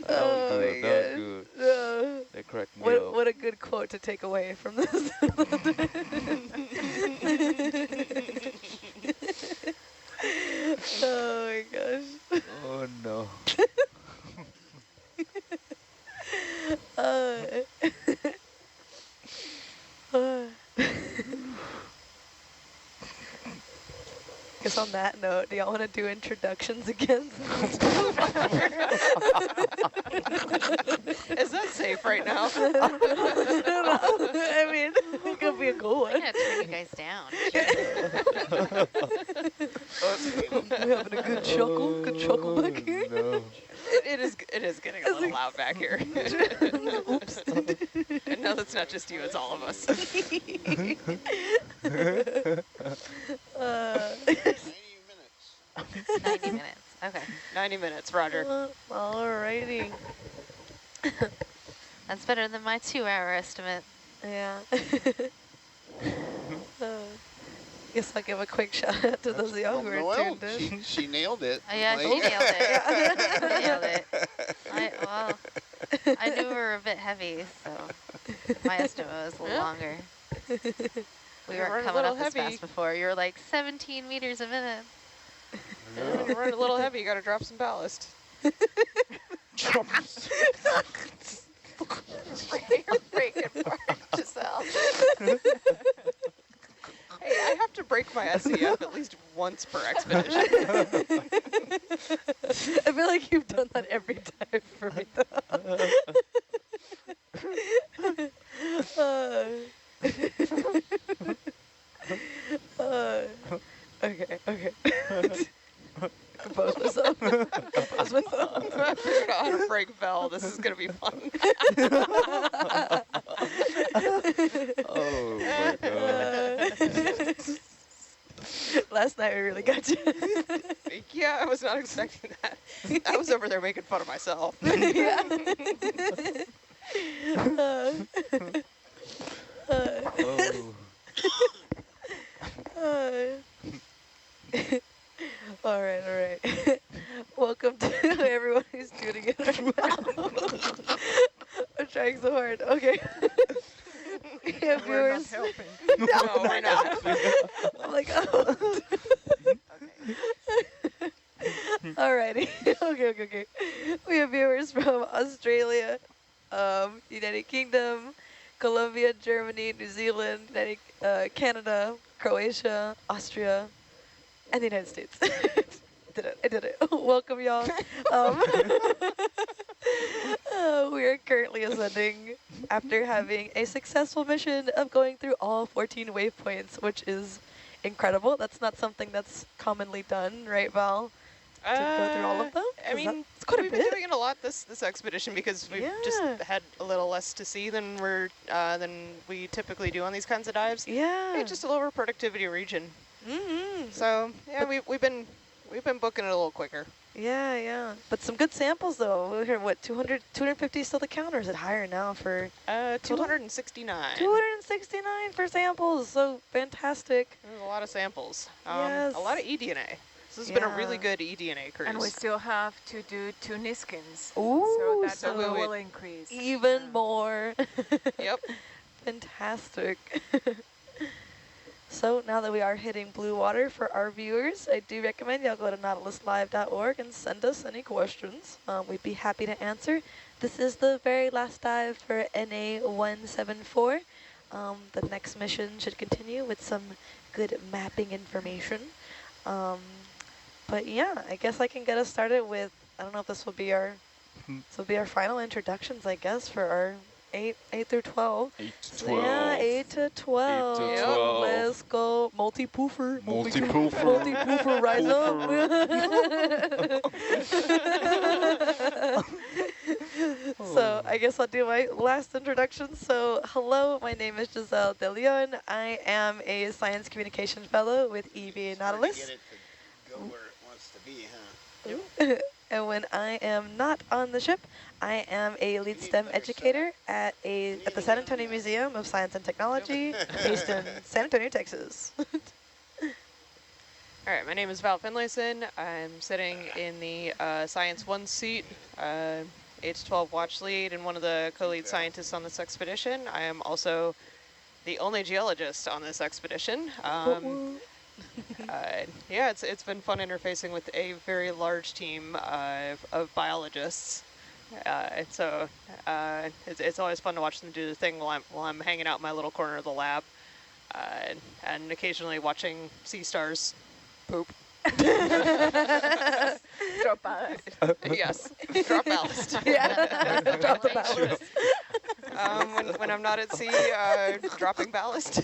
That was good. That was good. That cracked me up. What a good quote to take away from this. Oh my gosh. Oh no. Guess on that note, do y'all want to do introductions again? Is that safe right now? I don't know. I mean, it could be a cool I'm one. gonna turn you guys down. We're having a good chuckle back here. No. It is getting a little loud back here. Oops. And no, that's not just you, it's all of us. 90 minutes. Okay. 90 minutes, Roger. Alrighty. That's better than my 2-hour estimate. Yeah. Guess I'll give a quick shout out to those of y'all who are tuned in. She nailed it. Oh, yeah, she nailed it. She nailed it. I knew we were a bit heavy, so my estimate was a little longer. We weren't coming up as fast before. You were like 17 meters a minute. When you run a little heavy, you gotta drop some ballast. You're breaking apart, Giselle. Hey, I have to break my SEF at least once per expedition. I feel like you've done that every time for me, though. Okay. Compose myself. Compose myself. I figured out how to break Bell. This is gonna be fun. Oh my god. Last night we really got you. Yeah, I was not expecting that. I was over there making fun of myself. Yeah. All right. Welcome to everyone who's tuning in right now. I'm trying so hard. Okay. We have viewers. We're not helping. No, we're not. I'm like, oh. Alrighty. Okay. We have viewers from Australia, United Kingdom, Colombia, Germany, New Zealand, Canada, Croatia, Austria, and the United States. I did it. Welcome, y'all. We are currently ascending after having a successful mission of going through all 14 waypoints, which is incredible. That's not something that's commonly done, right, Val? To go through all of them? I mean, it's quite we've been doing it a lot this expedition because we've just had a little less to see than we typically do on these kinds of dives. Yeah. It's just a lower productivity region. Mm-hmm. So yeah, we've been booking it a little quicker. Yeah, yeah. But some good samples, though. We're here, what, 250 still the count, or is it higher now for total? 269. 269 for samples, so fantastic. There's a lot of samples. Yes. A lot of eDNA. This has been a really good eDNA cruise. And we still have to do 2 Niskins. Ooh, so that so number we will would increase. even more. Yep. Fantastic. So now that we are hitting blue water for our viewers, I do recommend y'all go to nautiluslive.org and send us any questions. We'd be happy to answer. This is the very last dive for NA174. The next mission should continue with some good mapping information. But yeah, I guess I can get us started with, I don't know if this will be our final introductions, I guess, for our 8 through 12. 8 to So 12. yeah, 8 to 12. 8 to 12. Let's go. Multi-poofer. Multi-poofer. Multi-poofer, rise up. So I guess I'll do my last introduction. So hello, my name is Giselle De Leon. I am a science communication fellow with EVA Nautilus. Get it to go where it wants to be, huh? And when I am not on the ship, I am a lead STEM educator at the San Antonio Museum of Science and Technology, based in San Antonio, Texas. All right, my name is Val Finlayson. I'm sitting in the Science 1 seat, 8 to 12 watch lead, and one of the co-lead scientists on this expedition. I am also the only geologist on this expedition. Yeah, it's been fun interfacing with a very large team of biologists. So it's always fun to watch them do the thing while I'm hanging out in my little corner of the lab, and occasionally watching sea stars poop. Drop ballast. Yes, drop ballast. Yeah, drop the ballast. When I'm not at sea, dropping ballast.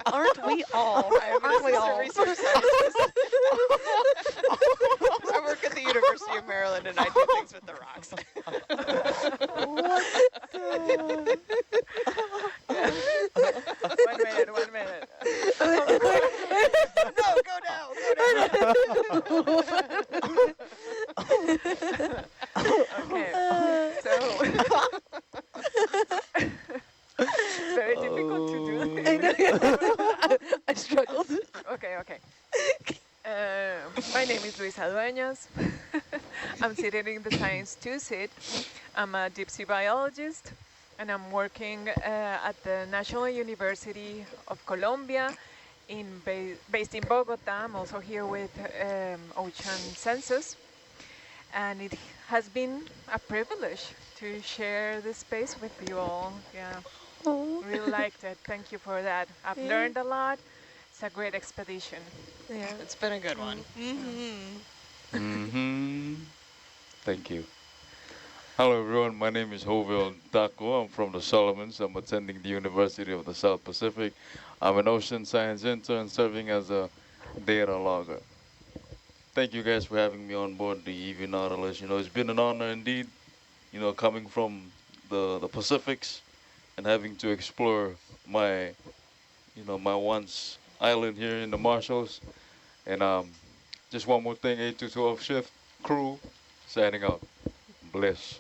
Aren't we all? Aren't we all? Research scientist. I work at the University of Maryland, and I do things with the rocks. One minute. No, go down. Okay, so very difficult to do. I know. I struggled. Okay. My name is Luisa Dueñas. I'm sitting in the Science 2 seat. I'm a deep sea biologist, and I'm working at the National University of Colombia, based in Bogota. I'm also here with Ocean Census, and it has been a privilege to share this space with you all. Yeah, really liked it. Thank you for that. I've learned a lot. It's a great expedition. Yeah. It's been a good one. Thank you. Hello everyone, my name is Hovil Daco. I'm from the Solomons. I'm attending the University of the South Pacific. I'm an ocean science intern serving as a data logger. Thank you guys for having me on board the EV Nautilus. It's been an honor indeed, coming from the Pacifics and having to explore my once island here in the Marshalls. And just one more thing, 8 to 12 shift crew, signing out. Bless.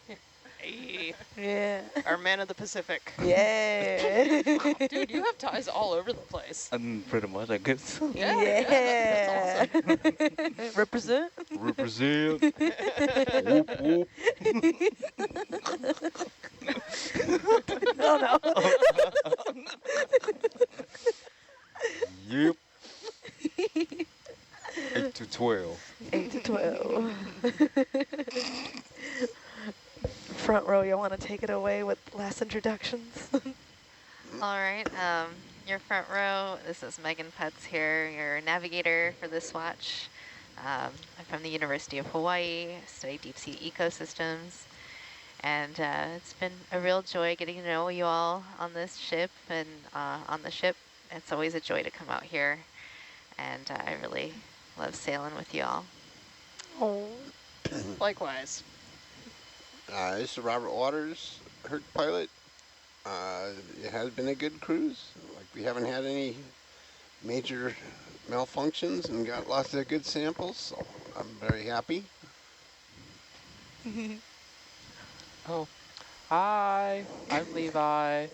Hey, Yeah. our man of the Pacific. Yeah. Dude, you have ties all over the place. And pretty much, I guess. Yeah. That's awesome. Represent. Represent. Whoop, whoop. No. Yep. 8 to 12. 8 to 12. Front row, you want to take it away with last introductions? All right, your front row, this is Megan Putz here, your navigator for this watch. I'm from the University of Hawaii, study deep sea ecosystems. And it's been a real joy getting to know you all on this ship and on the ship. It's always a joy to come out here. And I really love sailing with you all. Oh. Likewise. This is Robert Waters, Herc pilot. It has been a good cruise. Like, we haven't had any major malfunctions and got lots of good samples, so I'm very happy. Oh, hi, I'm Levi.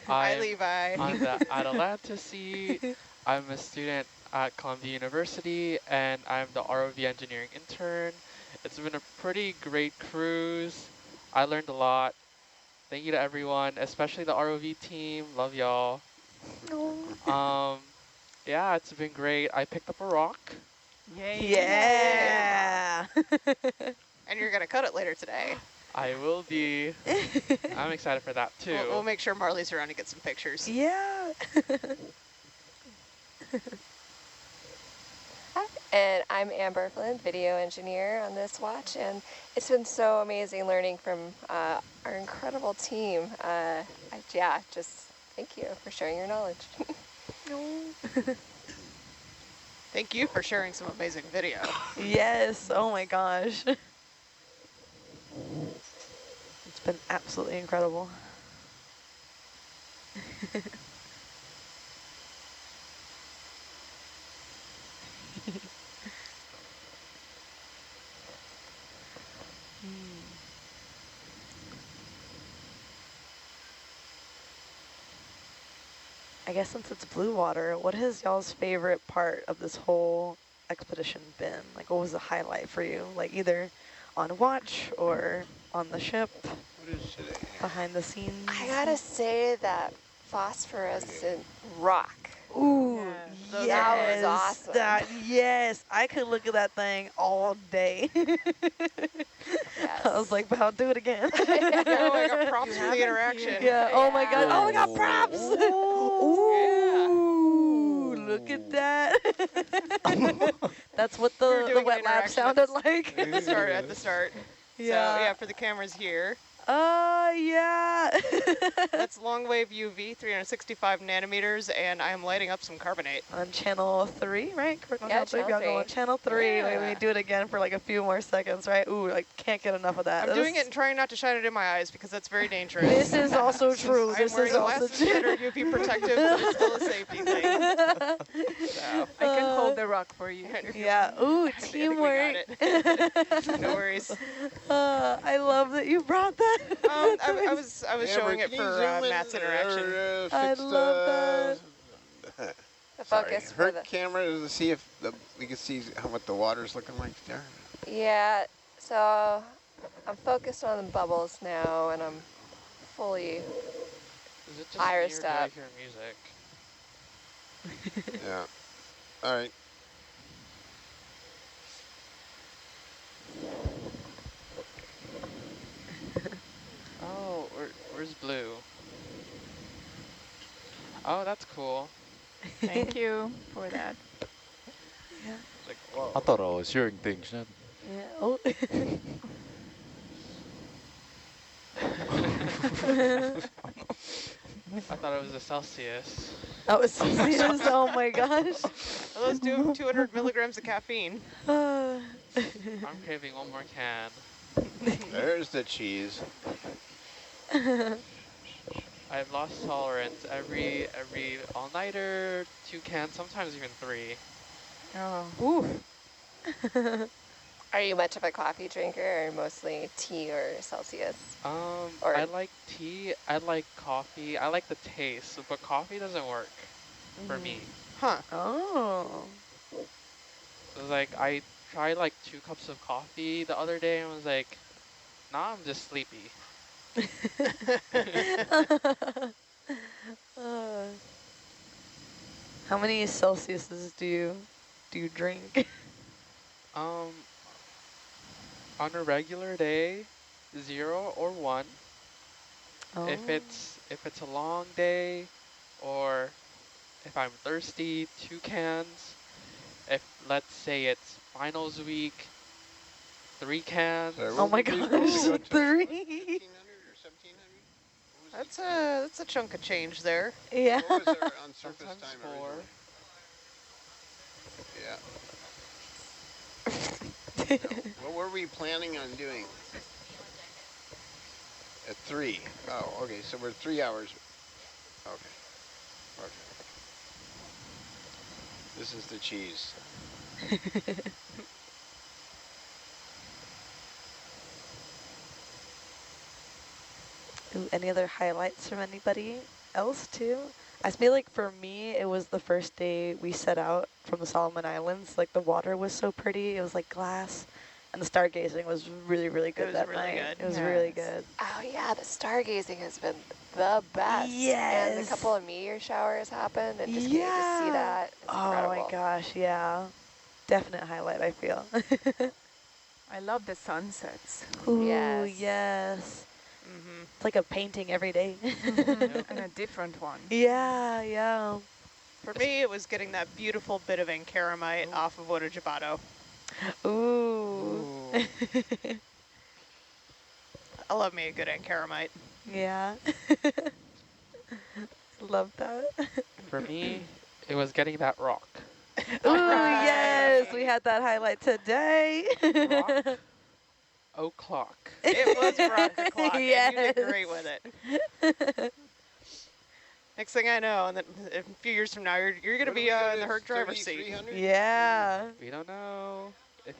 Hi, I'm Levi. on the Atalanta seat. I'm a student at Columbia University, and I'm the ROV engineering intern. It's been a pretty great cruise. I learned a lot. Thank you to everyone, especially the ROV team. Love y'all. Yeah, it's been great. I picked up a rock. Yay. Yeah. And you're going to cut it later today. I will be. I'm excited for that too. We'll make sure Marley's around to get some pictures. Yeah. Hi, and I'm Amber Flynn, video engineer on this watch, and it's been so amazing learning from our incredible team. Yeah, just thank you for sharing your knowledge. Thank you for sharing some amazing video. Yes. Oh my gosh. It's been absolutely incredible. I guess since it's blue water, what has y'all's favorite part of this whole expedition been? Like, what was the highlight for you? Like, either on watch or on the ship, What is today? behind the scenes? I gotta say that phosphorescent rock. Ooh, Yeah. yes. That was awesome. Yes, I could look at that thing all day. Yes. I was like, but I'll do it again. Oh, I got props for the interaction. Yeah, oh my god. Oh, we got Ooh. props. Ooh, look at that. That's what We were the doing wet an lab interaction sounded like. At the start. Yeah. So, yeah, for the cameras here. Yeah. That's long wave UV, 365 nanometers, and I'm lighting up some carbonate. On channel 3, right? Correct on Yeah, channel 3. channel I'll go on 3. channel 3. Yeah. Maybe do it again for like a few more seconds, right? Ooh, I can't get enough of that. I'm doing it and trying not to shine it in my eyes because that's very dangerous. This is also true. I'm This wearing is also glasses that are UV protective, but it's still a safety thing. So. I can hold the rock for you. Yeah. Ooh, I think we teamwork. got it. No worries. I love that you brought that. I was showing it for Matt's interaction. I love that. The focus for Her the... camera to see if we can see what the water's looking like there. Yeah, so I'm focused on the bubbles now, and I'm fully... Is it just Iris me or do I up. hear music? Yeah. All right. Oh, where's Blue? Oh, that's cool. Thank you for that. Like, whoa. I thought I was hearing things then. Yeah. Oh. I thought it was a Celsius. Oh, it's Celsius. Oh my gosh. Those do 200 milligrams of caffeine. I'm craving one more can. There's the cheese. I've lost tolerance every all-nighter, 2 cans, sometimes even 3. Oh. Ooh. Are you much of a coffee drinker, or mostly tea or Celsius? Or- I like tea, I like coffee, I like the taste, but coffee doesn't work for me. Huh. Oh. So like, I tried like 2 cups of coffee the other day and was like, nah, I'm just sleepy. How many Celsiuses do you drink? On a regular day, 0 or 1. Oh. If it's a long day, or if I'm thirsty, 2 cans. If let's say it's finals week, 3 cans. Sorry, Oh my what gosh, did we go to? 3. 1,500 or 1,700? That's a chunk of change there. Yeah. What was our on surface Sometimes time 4. originally? Yeah. What were we planning on doing? At 3. Oh, okay. So we're 3 hours. Okay. Okay. This is the cheese. Ooh, any other highlights from anybody else too? I feel like for me, it was the first day we set out from the Solomon Islands. Like the water was so pretty. It was like glass. And the stargazing was really, really good that night. Good. It was really good. Oh yeah, the stargazing has been the best. Yes. And a couple of meteor showers happened, and just getting to see that is incredible. Oh my gosh, yeah. Definite highlight, I feel. I love the sunsets. Ooh, Yes. yes. Mm-hmm. It's like a painting every day. And a different one. Yeah, yeah. For me, it was getting that beautiful bit of ancaramite off of Waypoint. Ooh. I love me a good ancaramite. Yeah. Love that. For me, it was getting that rock. Ooh, yes, we had that highlight today. Rock o'clock. It was rock o'clock, Yes. and you did great with it. Next thing I know, and then a few years from now, you're going to be in the Herc driver's seat. 3,300? Yeah. We don't know. Yeah.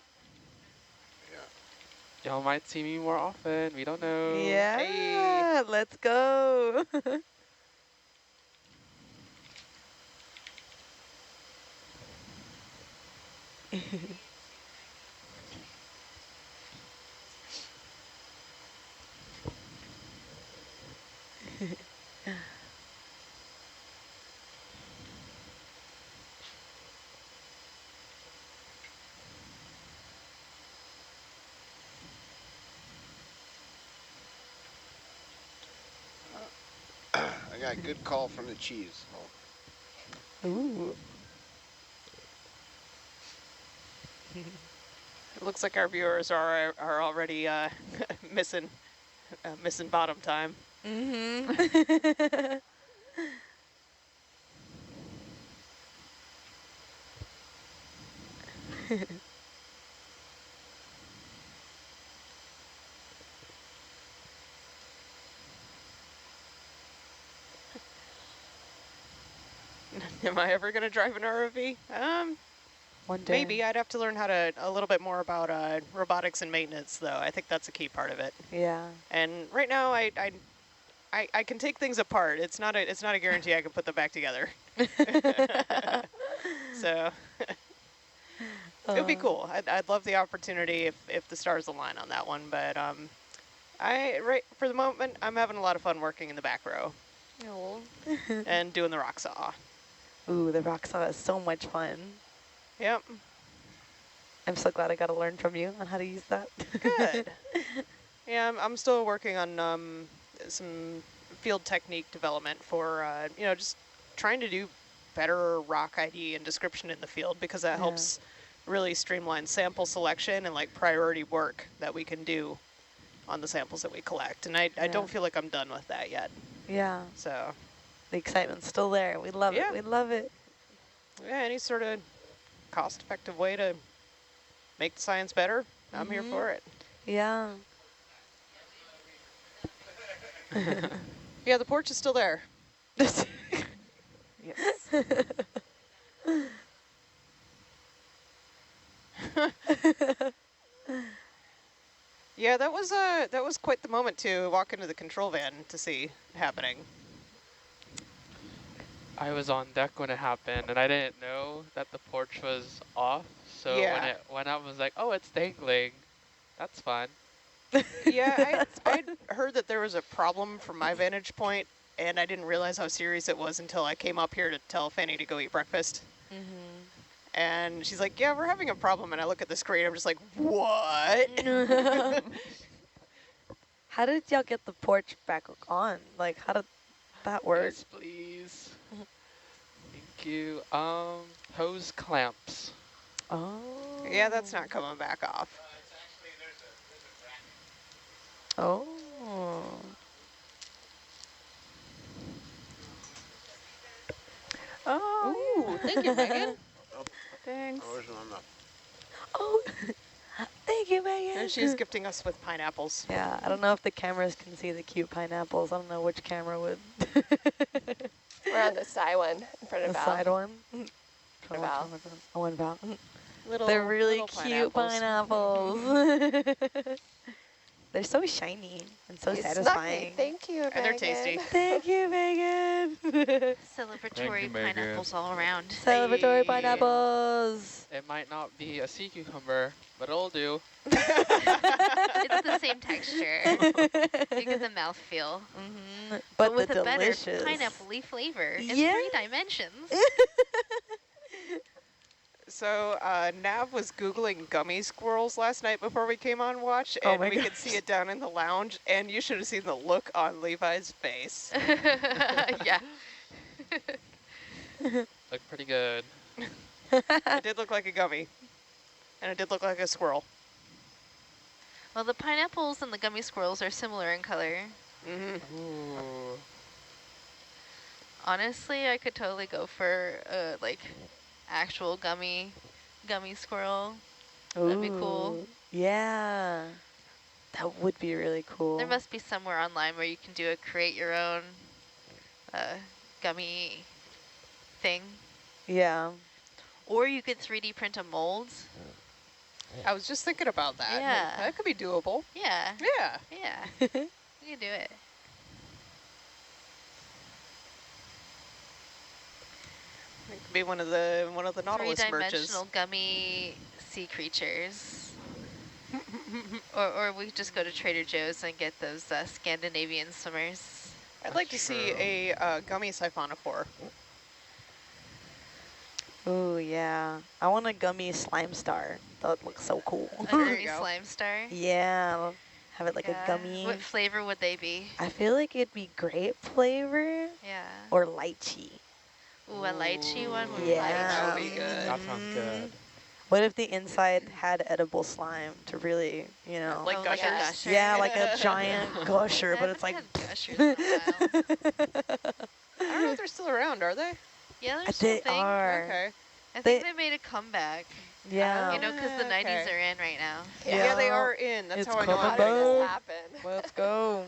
Y'all might see me more often. We don't know. Yeah, Hey. let's go. I got a good call from the cheese. Ooh. It looks like our viewers are already missing bottom time. Mm-hmm. Am I ever going to drive an ROV? One day. Maybe. I'd have to learn a little bit more about robotics and maintenance, though. I think that's a key part of it. Yeah. And right now, I can take things apart. It's not a guarantee I can put them back together. So it would be cool. I'd love the opportunity if the stars align on that one. But for the moment, I'm having a lot of fun working in the back row Oh. and doing the rock saw. Ooh, the rock saw is so much fun. Yep. I'm so glad I got to learn from you on how to use that. Good. Yeah, I'm still working on some field technique development for just trying to do better rock ID and description in the field, because that helps really streamline sample selection and like priority work that we can do on the samples that we collect. And I don't feel like I'm done with that yet. Yeah. So The excitement's still there. We love it. We love it. yeah, any sort of cost-effective way to make the science better, I'm here for it. Yeah. Yeah, the porch is still there. Yes. Yeah, that was quite the moment to walk into the control van to see happening. I was on deck when it happened, and I didn't know that the porch was off. So when it went up, I was like, oh, it's dangling. That's fun. Yeah, I'd heard that there was a problem from my vantage point, and I didn't realize how serious it was until I came up here to tell Fanny to go eat breakfast. And she's like, yeah, we're having a problem. And I look at the screen, I'm just like, what? How did y'all get the porch back on? Like, how did that work? Yes, please. Thank you. Hose clamps. Oh. Yeah, that's not coming back off. Oh. Oh, Ooh, thank you, Megan. thanks. Oh, there's one up. Oh. Thank you, Megan. And she's gifting us with pineapples. Yeah, I don't know if the cameras can see the cute pineapples. I don't know which camera would. We're on the side one in front of The Val. side one. Val. I want Val. Little, They're really little cute pineapples. pineapples. They're so shiny and so You snuck me. satisfying. Thank you, And they're Megan. tasty. Thank you, Megan. Celebratory Megan. pineapples all around. Celebratory Hey. pineapples. It might not be a sea cucumber, but it'll do. It's the same texture. You get the mouthfeel. But with the a better delicious pineapple-y flavor in Yeah. 3 dimensions. So Nav was Googling gummy squirrels last night before we came on watch, Oh and my we could see it down in the lounge, and you should have seen the look on Levi's face. Yeah. Look pretty good. It did look like a gummy, and it did look like a squirrel. Well, the pineapples and the gummy squirrels are similar in color. Ooh. Honestly, I could totally go for like actual gummy squirrel. That'd be cool. Ooh, yeah. That would be really cool. There must be somewhere online where you can do a create your own gummy thing. Yeah. Or you could 3D print a mold. I was just thinking about that. Yeah. That could be doable. Yeah. Yeah. Yeah. You can do it. It could be one of the Nautilus merches. 3-dimensional gummy sea creatures. or we just go to Trader Joe's and get those Scandinavian swimmers. I'd like to see a gummy siphonophore. Ooh, yeah. I want a gummy slime star. That looks so cool. A There you gummy go. slime star. Yeah. Have it like Yeah. a gummy. What flavor would they be? I feel like it'd be grape flavor Yeah. or lychee. Ooh, a lychee one would Yeah. That would be good. That sounds good. What if the inside had edible slime to really, you know? Like Like a gushers? gusher. Yeah, like a giant gusher, but it's like... gushers in a while. I don't know if they're still around, are they? Yeah, there's still They thing. are. Okay. I They- think they made a comeback. Yeah. You know, because the Okay. 90s are in right now. Yeah, they Yeah. are in. That's It's how I know coming how How to did go. this happen? Let's go.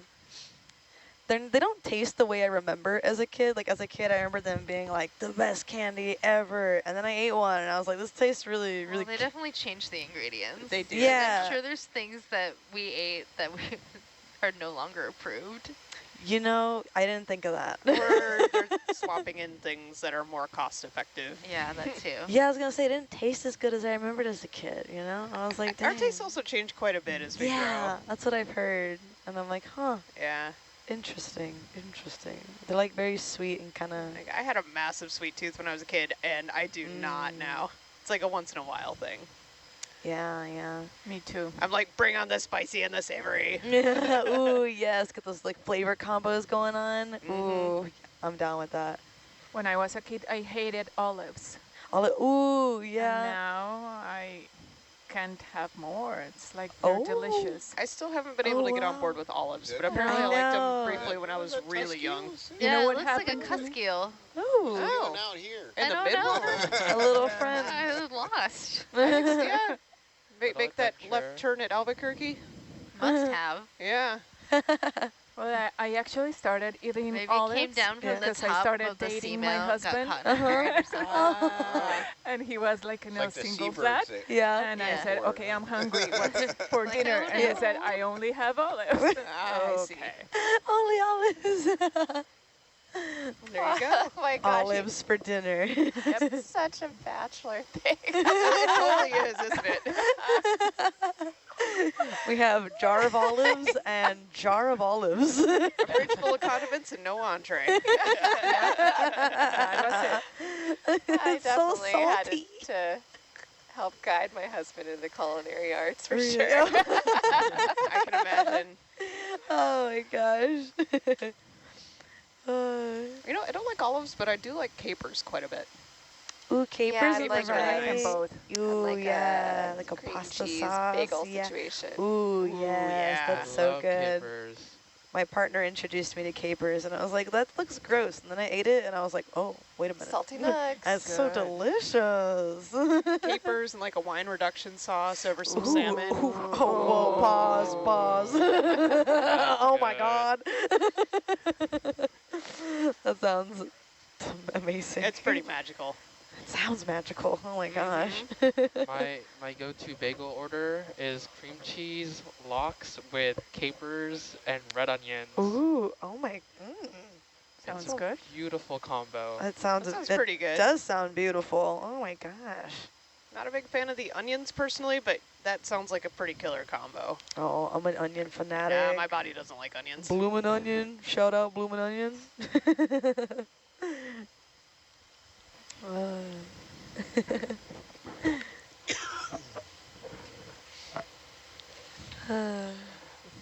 They don't taste the way I remember as a kid. Like as a kid, I remember them being like the best candy ever. And then I ate one and I was like, this tastes really, Well, really they definitely changed the ingredients. They did. Yeah. I'm sure there's things that we ate that we are no longer approved. You know, I didn't think of that. Or they're swapping in things that are more cost effective. Yeah, that too. Yeah, I was going to say, it didn't taste as good as I remembered as a kid, you know? I was like, Our dang. tastes also changed quite a bit as we Yeah, that's what I've heard. And I'm like, huh, grow. Yeah. interesting, interesting. They're like very sweet and kind of... Like, I had a massive sweet tooth when I was a kid, and I do not now. It's like a once in a while thing. Yeah, yeah. Me too. I'm like, bring on the spicy and the savory. Ooh, yes, get those like flavor combos going on. Ooh, I'm down with that. When I was a kid, I hated olives. Ooh, And yeah. now I can't have more. It's like they're Oh. delicious. I still haven't been able to get on board with olives, but apparently I I liked know. them briefly when I was really young. You Yeah, know it what looks like a happened to me? cuskeel. Ooh, Going out here. In I the don't know. Midwest? a little friend. I was lost. Yeah. Make that texture. left turn at Albuquerque. Must have. Yeah. Well, I actually started eating Maybe it olives came down from the because I top started of the dating my seamount, got husband, caught in a hurricane or something. and he was like, you know, Like the single seabirds flat. that Yeah. And I Yeah. said, Or- okay, I'm hungry. What's for Like, dinner? I And he don't said, know. I only have olives. I see. Okay. Only olives. There you go. Oh my gosh, Olives for dinner. it's such a bachelor thing. It totally is, isn't it? We have jar of olives and jar of olives. A fridge full of condiments and no entree. I It's so definitely had salty. to help guide my husband in the culinary arts for Really? sure. I can imagine. Oh my gosh. You know, I don't like olives, but I do like capers quite a bit. Ooh, capers Yeah, are I like nice. them both. Ooh, like yeah, a like a cream pasta cheese sauce. bagel Yeah. situation. Ooh, yes, yeah. that's so Love good. capers. My partner introduced me to capers, and I was like, that looks gross. And then I ate it, and I was like, oh, wait a minute. Salty nugs. That's so Good. delicious. Capers and like a wine reduction sauce over some Ooh, salmon. ooh, oh, whoa, pause. Oh my God. That sounds amazing. It's pretty magical. Sounds magical. Oh my gosh. My go-to bagel order is cream cheese lox with capers and red onions. Ooh, oh my. Sounds It's a good. beautiful combo. That sounds pretty good. Does sound beautiful. Oh my gosh. Not a big fan of the onions personally, but that sounds like a pretty killer combo. Oh, I'm an onion fanatic. Yeah, my body doesn't like onions. Bloomin' onion. Shout out Bloomin' onion.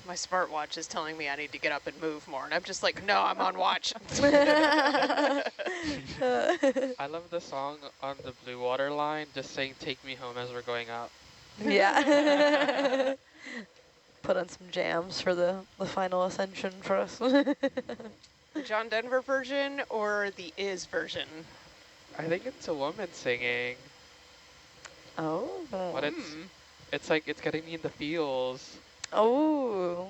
My smartwatch is telling me I need to get up and move more, and I'm just like, no, I'm on watch. I love the song on the Blue Water line, just saying "Take me home" as we're going out. Yeah. Put on some jams for the final ascension for us. The John Denver version or the Is version? I think it's a woman singing, Oh. but it's like it's getting me in the feels. Oh.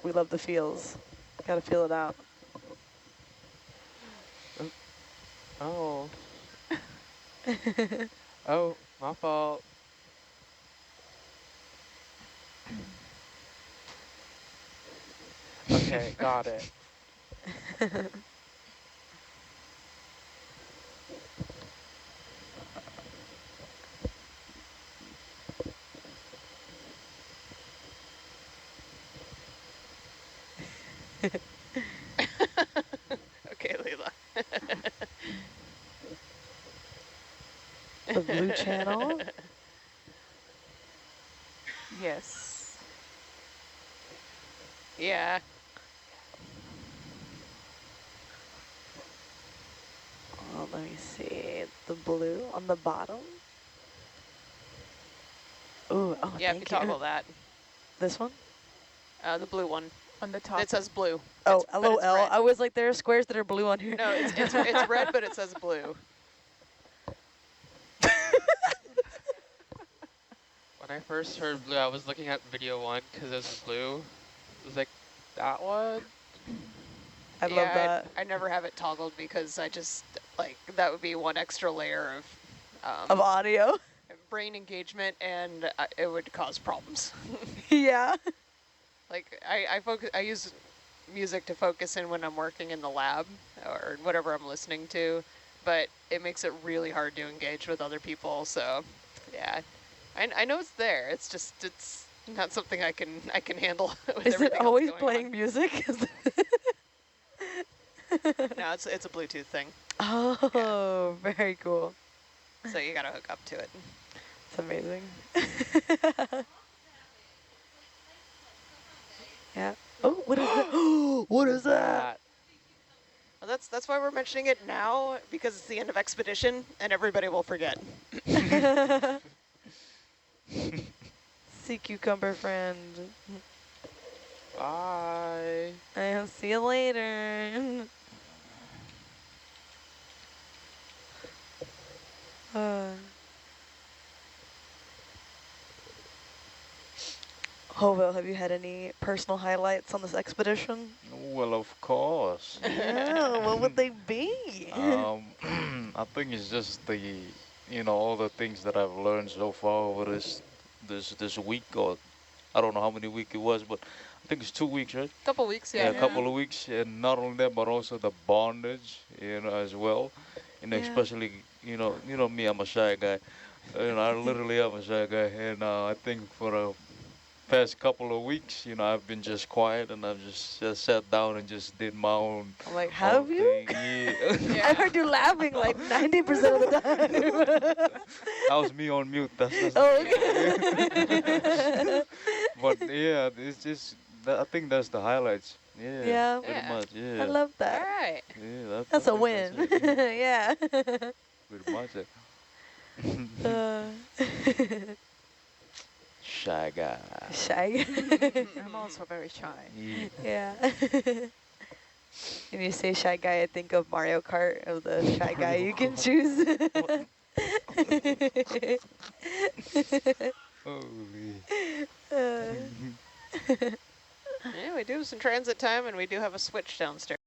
We love the feels. Gotta feel it out. Oh. Oh, my fault. Okay, got it. Okay, Leila. The blue channel. Yes. Yeah. Oh, let me see. The blue on the bottom. Ooh, oh, Yeah, if you thank toggle that. This one? The blue one. On the top. It says blue. Oh, but it's LOL. red. I was like, there are squares that are blue on here. No, it's red, but it says blue. When I first heard blue, I was looking at video 1 because it was blue. It was like, that one? I love that. I never have it toggled because I just, like, that would be one extra layer of Of audio. brain engagement, and it would cause problems. Yeah. Like, I use music to focus in when I'm working in the lab or whatever I'm listening to, but it makes it really hard to engage with other people. So, yeah, I know it's there. It's just it's not something I can handle. With Is it everything else always going playing on. music? No, it's a Bluetooth thing. Oh, yeah. Very cool. So you gotta hook up to it. It's amazing. Yeah. Oh, what is that? What is that? Well, that's why we're mentioning it now, because it's the end of expedition and everybody will forget. Sea cucumber friend. Bye. I'll see you later. Hoville, have you had any personal highlights on this expedition? Well, of course. Yeah, what would they be? I think it's just the, all the things that I've learned so far over this week, or I don't know how many weeks it was, but I think it's 2 weeks, right? Couple weeks, Yeah, a couple of weeks, and not only that, but also the bondage, as well. Especially, me, I'm a shy guy. I literally am a shy guy, and I think for the past couple of weeks, I've been just quiet, and I've just sat down and just did my own. I'm like, have you? Yeah. I heard you laughing like 90% of the time. That was me on mute. That's Oh, okay. But yeah, it's just, I think that's the highlights. Yeah, Yeah. pretty much, yeah. I love All that. right. Yeah, That's a win. Yeah. Pretty much it. Shy guy. Shy. I'm also very shy. Yeah. When you say shy guy, I think of Mario Kart, of the shy guy you can choose. Holy. Yeah, we do have some transit time, and we do have a switch downstairs.